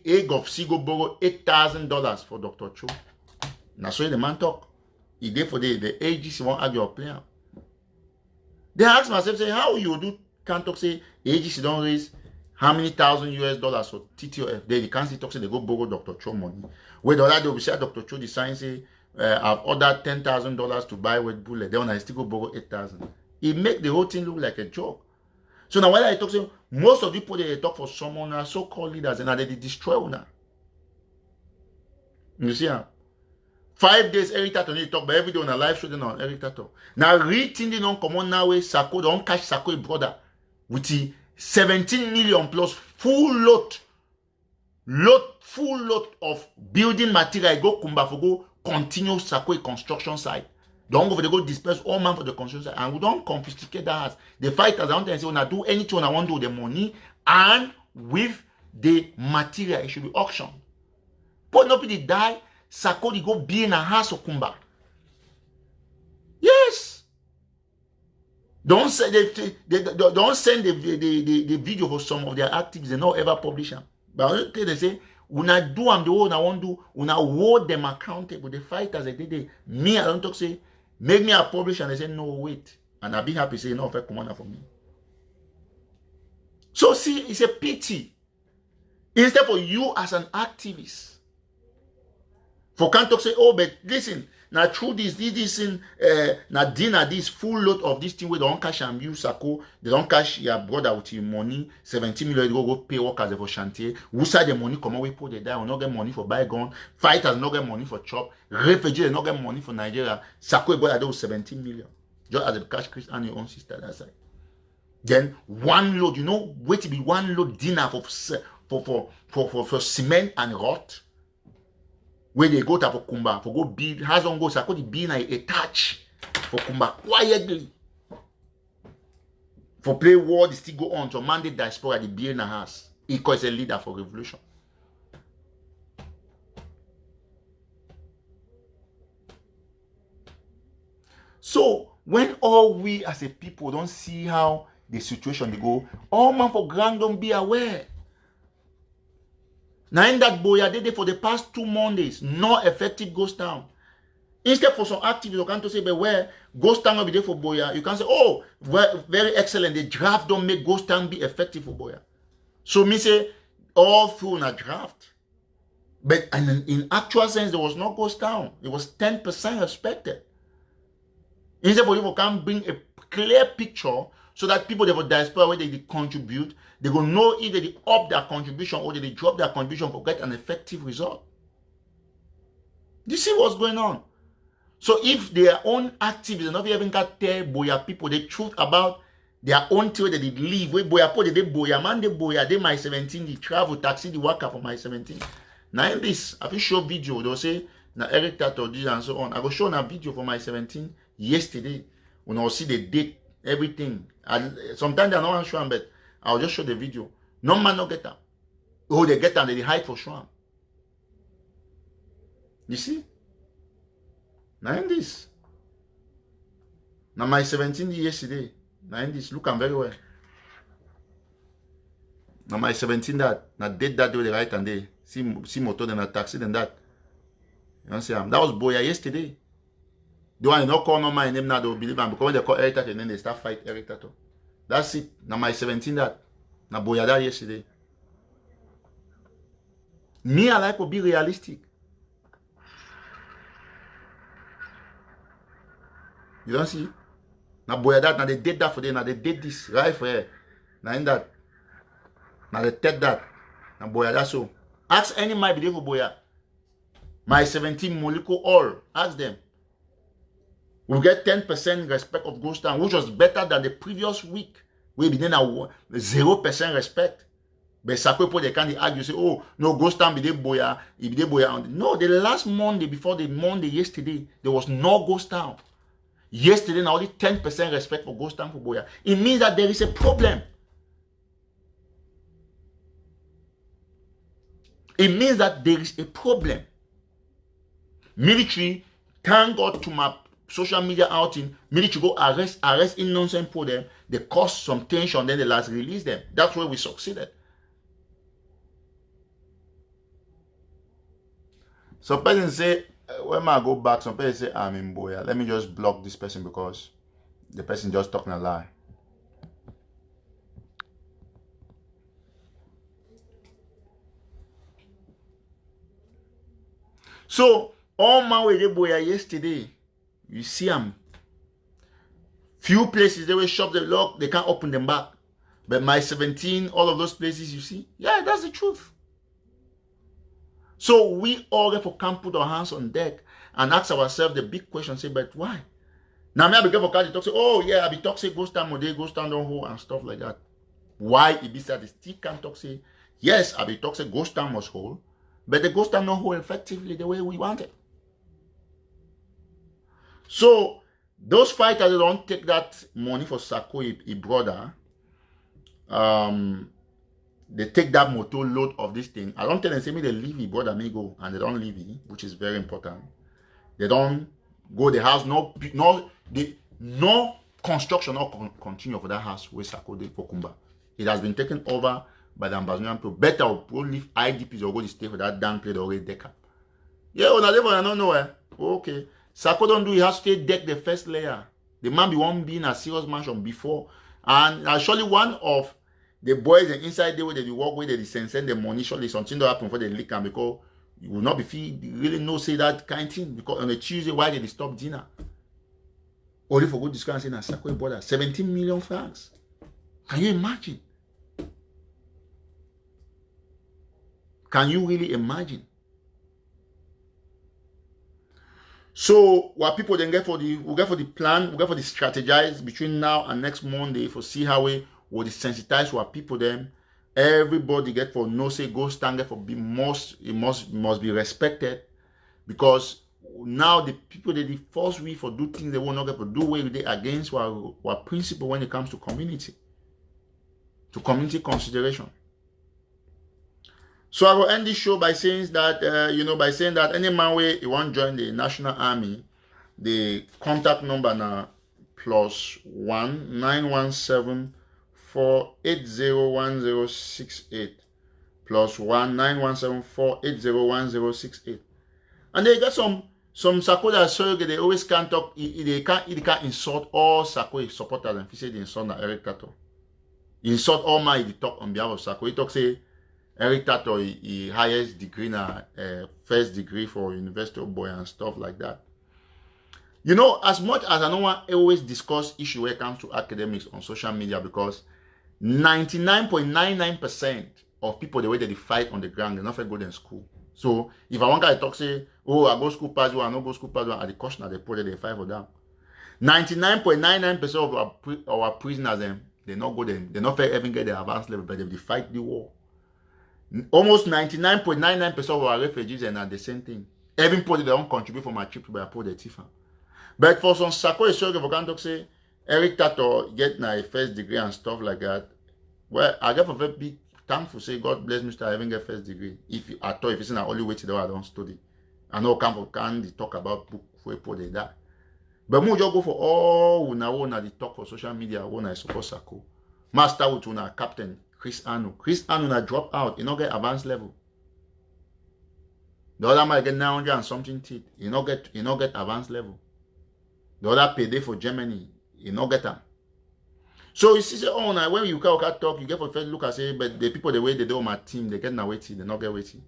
S1: egg of Sigo borrow $8,000 for Dr. Cho. Now so the man talk. He did for the AGC won't argue or play. They ask myself, say, how you do can't talk say AGC don't raise how many $1,000 for TTOF? They can't see talk say they go borrow Dr. Cho money. Where the other day we say Dr. Cho design say I've ordered $10,000 to buy with bullet. Then I still go borrow 8,000. It make the whole thing look like a joke. So now when I talk, say most of the people they talk for someone are so-called leaders and they destroy una. You see how? 5 days Eric Tato need to talk, but every day on a live show then on Eric Tato. Now read thing they don't come on now way Sako don't catch Sako brother with the 17 million plus full load of building material. Go Kumba for go continue Sako construction site. Don't go for the go disperse all man for the construction site, and we don't confiscate that house. The fighters I want to say when I do anything I want to do with the money and with the material, it should be auctioned. But nobody die. Sako go be in a house of Kumba. Yes. Don't send the video for some of their activists. They not ever publish them. But they say, una do them the one I want to do, una hold them accountable. The fighters they did me, I don't talk say, make me a publisher, and they say, no, wait. And I'll be happy say no for commander for me. So see, it's a pity. Instead for you as an activist. For can't talk say, oh, but listen, now through this in now dinner, this full load of this thing where they don't cash and you Sako, they don't cash your brother with your money, 17 million go pay workers for chantier. Who side the money come away put they die, will not get money for buy gun, fighters not get money for chop, refugees not get money for Nigeria. Sako got those 17 million. Just as a cash Chris and your own sister that side. Then one load, you know, wait to be one load dinner for cement and rot. Where they go to for Kumba, for go build, has on go, so I could be a touch for Kumba quietly. For play war, they still go on to mandate diaspora, the be in the house. He calls a leader for revolution. So, when all we as a people don't see how the situation they go, all man for grand don't be aware. Now in that boya they for the past 2 Mondays, no effective ghost town. Instead for some activities, you can't say, but where ghost town will be there for boya, you can say, oh, well, very excellent. The draft don't make ghost town be effective for boya. So me say, all through in a draft. But in actual sense, there was no ghost town. It was 10% expected. Instead for you can bring a clear picture so that people that for diaspora where they contribute, they will know either they up their contribution or they drop their contribution for get an effective result. Do you see what's going on? So if their own activities not even can tell boya people the truth about their own theory that they live, where boya po they boya man they boya they my 17 they travel taxi the worker for my 17. Now in this, I will show video, they'll say na Eric Tato this and so on. I will show a video for my 17 yesterday when I'll see the date, everything. And sometimes they're not sure, but I'll just show the video. No man no get them. Oh, they get them, they hide for sure. You see? Now in this. Now my 17 yesterday. Now in this, look I'm very well. Now my 17 that. Now date that do the right and they see motor then a taxi then that. You know what I'm that was boya yesterday. The one you not call no my name now, they will believe him because when they call Eric Tato and then they start fight Eric Tato. That's it. Now my 17 that. Now boya that yesterday. Me I like to be realistic. You don't see? Now boya that, now they did that for them, now they did this right for her. Now in that. Now they take that. Now boya that so. Ask any my believe for boya. My 17 molecule all. Ask them. We get 10% respect of ghost town, which was better than the previous week. We didn't have 0% respect. But some people they can't argue, say, oh, no, ghost town be there boya, if they boya. No, the last Monday before the Monday yesterday, there was no ghost town. Yesterday, now only 10% respect for ghost town for boya. It means that there is a problem. It means that there is a problem. Military, thank God to my social media outing, military go arrest in nonsense for them, they cause some tension, then they last release them. That's where we succeeded. Some person say, when I go back, some person say, I'm in boya. Let me just block this person because the person just talking a lie. So, all my way they boya yesterday, you see them. Few places they will shop the lock, they can't open them back. But my 17, all of those places you see, yeah, that's the truth. So we all therefore can put our hands on deck and ask ourselves the big question, say, but why? Now me I be careful to talk say, oh yeah, I be talk say ghost town model, ghost town don't hold and stuff like that. Why it be said still can't talk say, yes, I be talk say ghost town must hold, but the ghost town don't hold effectively the way we want it. So those fighters don't take that money for Sako, his brother. They take that motor load of this thing. I don't tell them, say me they leave his brother may go, and they don't leave him, which is very important. They don't go the house, no construction or continue for that house where Sako de for Kumba. It has been taken over by the Ambazonian people. Better or go leave IDPs or go to stay for that damn play already deck up. Yeah, when I don't know where. Okay. Sako don't do, he has to deck the first layer. The man be one being a serious mansion before. And actually one of the boys and inside the way they walk with they send the money, surely something that happen for the liquor because you will not be feel really no say that kind of thing because on a Tuesday why did they stop dinner? Only for good discount saying Sako border 17 million francs. Can you imagine? Can you really imagine? So what people then get for the plan, we get for the strategize between now and next Monday for see how we will desensitize what people then. Everybody get for no say go stand for be must be respected. Because now the people they force we for do things they will not get to do way they against our principle when it comes to community consideration. So I will end this show by saying that any man way you want to join the National Army, the contact number now +1 917 480 1068 +1 917 480 1068. And they get some Sakoda so they always can't talk. They can't insult all Sako supporters and say they insult Eric Tato. Insult all my talk on behalf of Sako. He talk say Eric Tato he highest degree na first degree for University of Boy and stuff like that. You know, as much as I don't want to always discuss issue when it comes to academics on social media, because 99.99% of people the way they fight on the ground, they not go to school. So if I want to talk say, oh, I go school pass one, I no go school pass one, at the caution at the put they fight for them. 99.99% of our prisoners they not go them, they not even get the advanced level, but they fight the war. Almost 99.99% of our refugees are the same thing. Everybody they don't contribute for my trip to put the tifa. But for some Sako is sure if I can talk say Eric Tato get my first degree and stuff like that. Well, I get a very big thankful say God bless me to even get first degree. If it's in the only way to I don't study. I know can talk about book for people they die. But more just go for all una the talk for social media when I support Sako. Master with una captain Chris Anu. Chris Anu na drop out, you not get advanced level. The other might get 900 and something teeth. You not get advanced level. The other payday for Germany, you not get them. So you see, oh, now when you can talk, you get for first look and say, but the people the way they do on my team, they get now waiting, they not get waiting.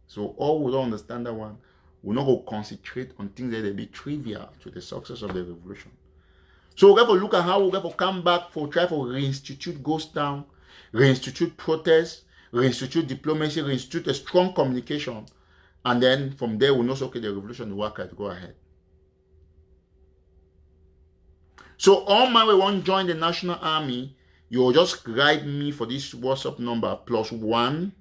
S1: So all we don't understand that one, we not go concentrate on things that they be trivial to the success of the revolution. So we get to look at how we get to come back for try for reinstitute ghost town, reinstitute protest, reinstitute diplomacy, reinstitute a strong communication, and then from there we know okay the revolution will work out to go ahead. So all my way want join the National Army, you will just write me for this WhatsApp number +1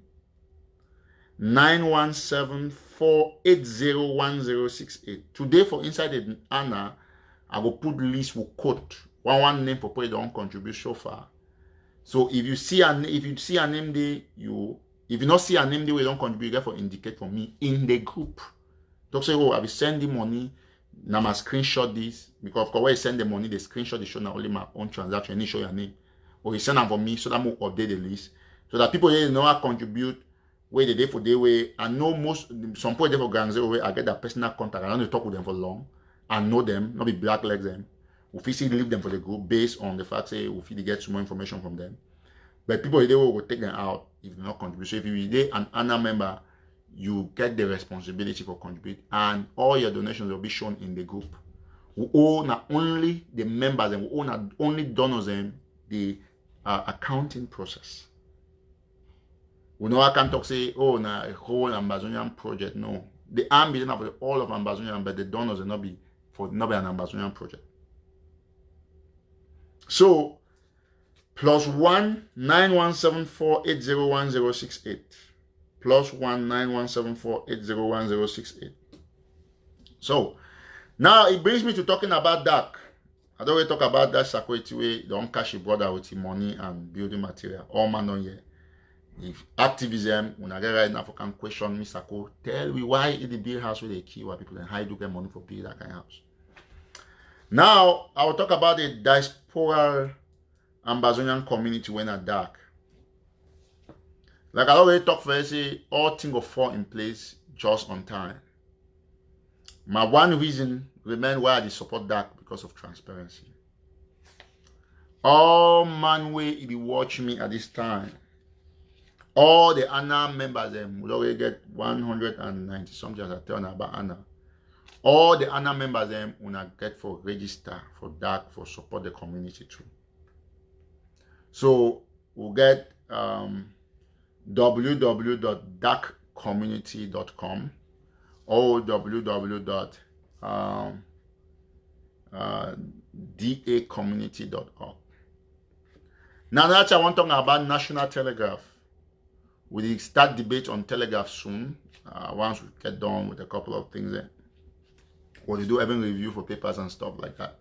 S1: 917 480 1068. Today for inside the Anna, I will put list with quote one name for people don't contribute so far. So if you see a name there, if you not see a name there, we don't contribute, you get for indicate for me in the group. Don't say, oh, I will send the money. Now I screenshot this because of course when you send the money, the screenshot they show now only my own transaction, you show your name. Or you send them for me so that I will update the list. So that people they know I contribute where they day for day way. I know some people they for Grand Zero way I get that personal contact. I don't talk with them for long. I know them, not be blackleg them. We physically leave them for the group based on the fact say we feel get some more information from them. But people they will take them out if you not contribute. So if you be an ANA member, you get the responsibility for contribute, and all your donations will be shown in the group. We owe not only the members and we owe not only donors and the accounting process. We know I can't talk say, oh, na a whole Ambazonian project. No, the army is not for all of Ambazonian, but the donors will not be an Ambazonian project. So +1 917 480 1068. +1 917 480 1068. So now it brings me to talking about that. I don't want to talk about that Sakoiti way, don't cash your brother with your money and building material. All man on here. If activism, when I get right now, can question me, Sako, tell me why in the build house with the key where people and how do get money for build that kind of house. Now I will talk about the diasporal Ambazonian community when at dark. Like I already talk first, say all things will fall in place just on time. My one reason remain why I support that because of transparency. All man way if you watch me at this time, all the ANA members them will already get 190 something as I tell now about ANA. All the ANA members them will get for register for that for support the community too. So we'll get www.darkcommunity.com or www.dacommunity.org. Now that I want to talk about National Telegraph, we'll start debate on Telegraph soon. Once we get done with a couple of things there. We'll do even review for papers and stuff like that.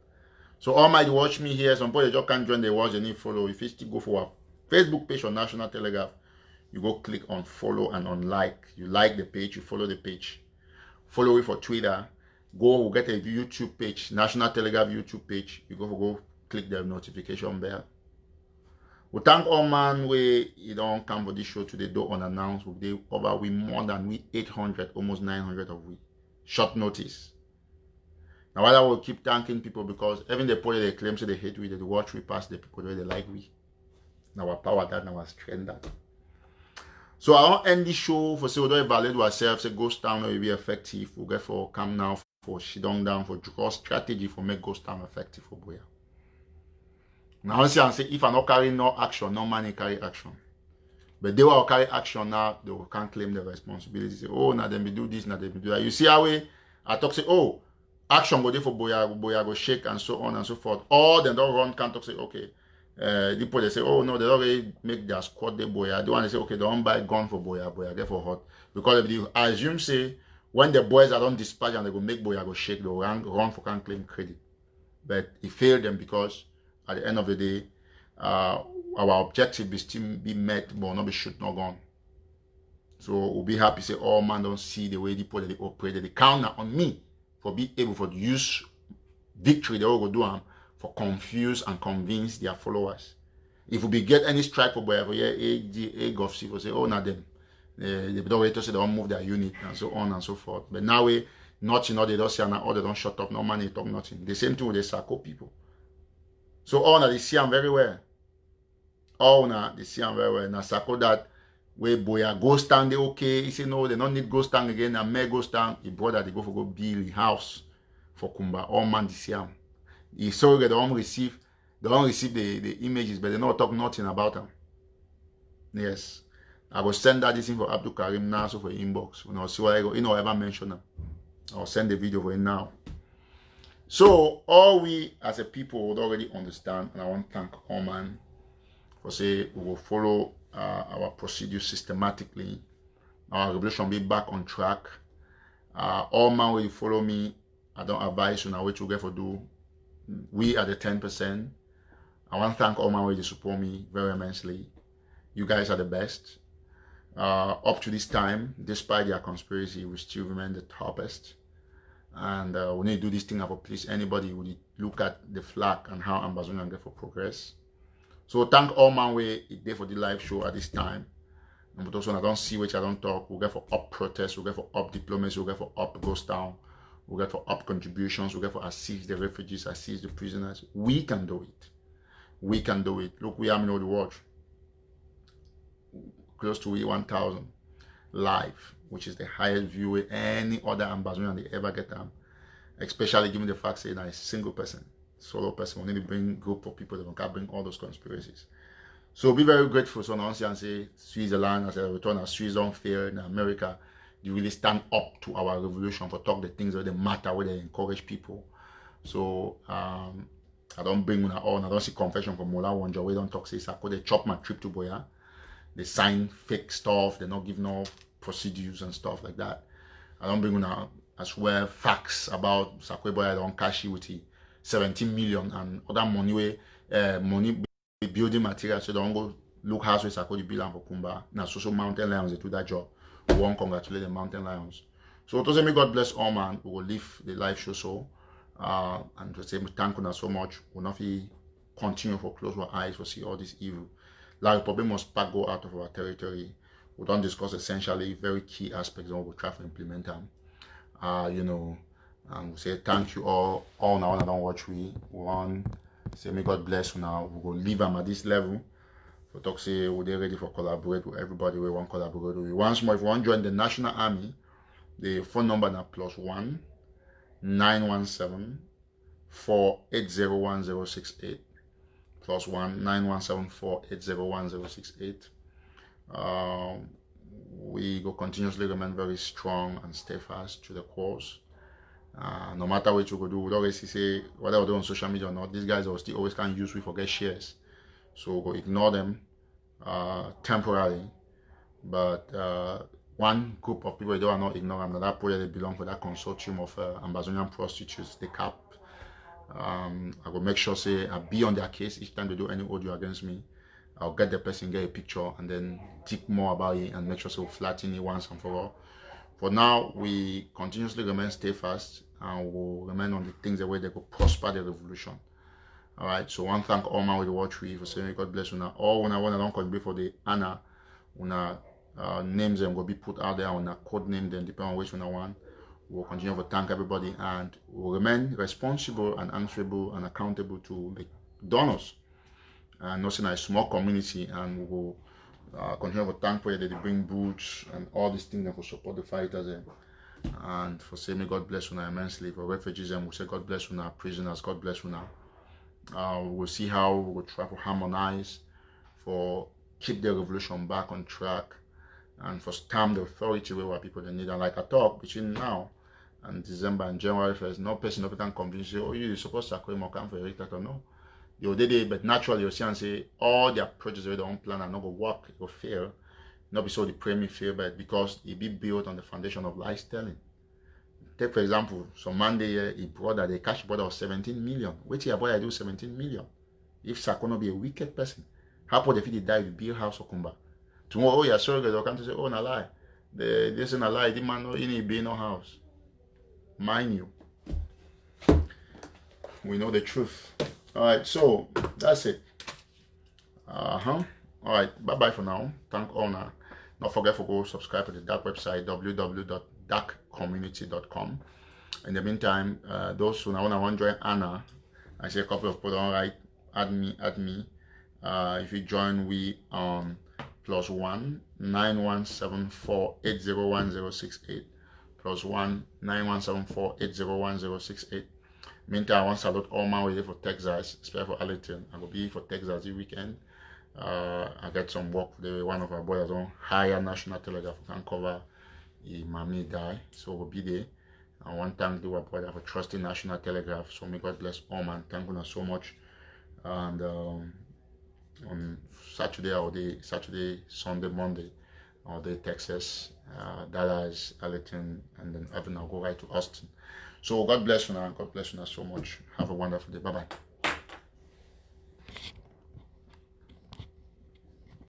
S1: So all might watch me here. Some people they just can't join the watch, they need follow. If you still go for our Facebook page on National Telegraph, you go click on follow and on like. You like the page, you follow the page. Follow it for Twitter. Go get a YouTube page, National Telegraph YouTube page. You go click the notification bell. We thank all man we you don't come for this show today, though unannounced. We over we more than 800, almost 900 of we. Short notice. Now while I will keep thanking people because even the people they claim say they hate we, they watch we pass the people they like we. Now our power that, now our strength that. So I want to end this show for say we don't evaluate ourselves, say ghost town will be effective. We'll get for come now for shidong down for draw strategy for make ghost town effective for Boya. Now I say if I not carry no action, no money carry action. But they will carry action now, they can't claim the responsibility. Say, oh, now they be do this, now they be do that. You see how I talk say, oh, action go there for Boya go shake and so on and so forth. Or they don't run, can't talk say, okay. The people they say, oh no, they don't really make their squad the Boya. They want to say, okay, they don't buy gun for Boya get for hot. Because if you assume say, when the boys are on dispatch and they go make Boya go shake, they'll run for can't claim credit. But it failed them because at the end of the day, our objective is still be met, but not be shoot no gun. So we'll be happy say, oh man, don't see the way the people they operate. They count on me for be able to use victory. They all go do them for confuse and convince their followers. If we get any strike for Boya, a Gov will say, oh, not them. They don't wait to say they don't move their unit and so on and so forth. But now nothing, they don't say, or they don't shut up, no money, talk nothing. The same thing with the Sako people. So all now they see them very well. All now they see them very well. Now Sako that where Boya go stand, they okay. He say no, they don't need go stand again. And may go stand. He brother they go for go build a house for Kumba. All man they see them. He saw they don't receive the images, but they don't talk nothing about them. Yes. I will send that this in for Abdul Karim now so for inbox. When I see what I go, ever mention them. I'll send the video for him now. So all we as a people would already understand, and I want to thank all man for say we will follow our procedure systematically. Our revolution will be back on track. All man will follow me. I don't advise you now what you get for do. We are the 10%. I want to thank all my way to support me very immensely. You guys are the best. Up to this time, despite their conspiracy, we still remain the toppest. And we need to do this thing for please anybody who look at the flag and how Ambazonia get for progress. So thank all my way there for the live show at this time. But also I don't see which I don't talk. We'll get for up protests, we'll get for up diplomacy, we'll get for up ghost town, we'll get for up contributions, we'll get for assist the refugees, assist the prisoners. We can do it. We can do it. Look, we are in the world. Close to 1,000 live, which is the highest view with any other Ambazonian they ever get them. Especially given the fact that a single person, solo person, we need to bring a group of people that can bring all those conspiracies. So be very grateful. So now and say Switzerland as a return as Swiss don't fail in America. You really stand up to our revolution for talk the things that they matter, where they encourage people. So I don't bring on all. I don't see confession from Mola Wanja. We don't talk say Sako. They chop my trip to Boya. They sign fake stuff. They not give no procedures and stuff like that. I don't bring on as well facts about Sako Boya. Don't cash it with the 17 million and other money where money building materials. So don't go look house with Sako the bill for Kumba. Now social mountain lions they do that job. We want to congratulate the mountain lions. So to say me God bless all man. We will leave the live show so. And to say thank you so much. We'll not continue for close our eyes to see all this evil. Like probably must go out of our territory. We don't discuss essentially very key aspects of what we try to implement them. You know, and we say thank you all now and I don't watch we want say may God bless you now. We will leave them at this level. So talk say we're ready for collaborate with everybody we want collaborate with. Once more, if you want to join the National Army, the phone number now +1 917 480 1068 +1 917 480 1068. We go continuously remain very strong and steadfast to the cause. No matter what you go do, we always say whatever we do on social media or not, these guys will still always can use we forget shares. So go ignore them temporarily. But one group of people, they are not ignorant that that project they belong to that consortium of Ambazonian prostitutes, the CAP. I will make sure say I be on their case each time they do any audio against me. I'll get the person, get a picture, and then dig more about it and make sure so flatten it once and for all. For now, we continuously remain steadfast and we'll remain on the things the way they could prosper the revolution. All right. So one thank all man with the watch we for saying God bless you now. All when I want to don't contribute for the Anna, when names them will be put out there on a code name, then depending on which one I want. We'll continue to thank everybody and we'll remain responsible and answerable and accountable to the donors. And also in a small community, and we will continue to thank for that they bring boots and all these things that will support the fighters. And for saying, may God bless you now immensely. For refugees, and we'll say, God bless you now. Prisoners, God bless you now. We'll see how we will try to harmonize for keep the revolution back on track and for stamp the authority where people they need. And like I talk between now and December and January 1st, no person can convince you, oh, you're supposed to come for a dictator. No. You did it, but naturally you see and say all their projects with their own plan are not going to work, it will fail. Not because the premier fail, but because it be built on the foundation of lies telling. Take for example, some man there, he brought that they cash brother of 17 million. Wait here, boy, I do 17 million. If Sakono be a wicked person, how could if he die with build house or come tomorrow? Oh, yeah, sorry, they come to say, oh, na lie. This is a lie. The man no in be no house. Mind you, we know the truth. All right, so that's it. All right, bye bye for now. Thank all now. Don't forget to go subscribe to the dark website www.darkcommunity.com. In the meantime, those who now want to join Anna, I see a couple of people don't write. Add me. If you join, we +1 9174 801068 +1 9174 801068. Meantime, I want to salute all my way for Texas, especially for Arlington. I will be for Texas this weekend. I get some work for one of our boys on higher national telegraph can cover the mommy die. So we'll be there. I want to thank the brother for trusting National Telegraph. So may God bless all man. Thank you so much. And on Saturday, Sunday, Monday, all day Texas, Dallas, Arlington, and then Evan, I'll go right to Austin. So God bless you now. God bless you now so much. Have a wonderful day. Bye-bye.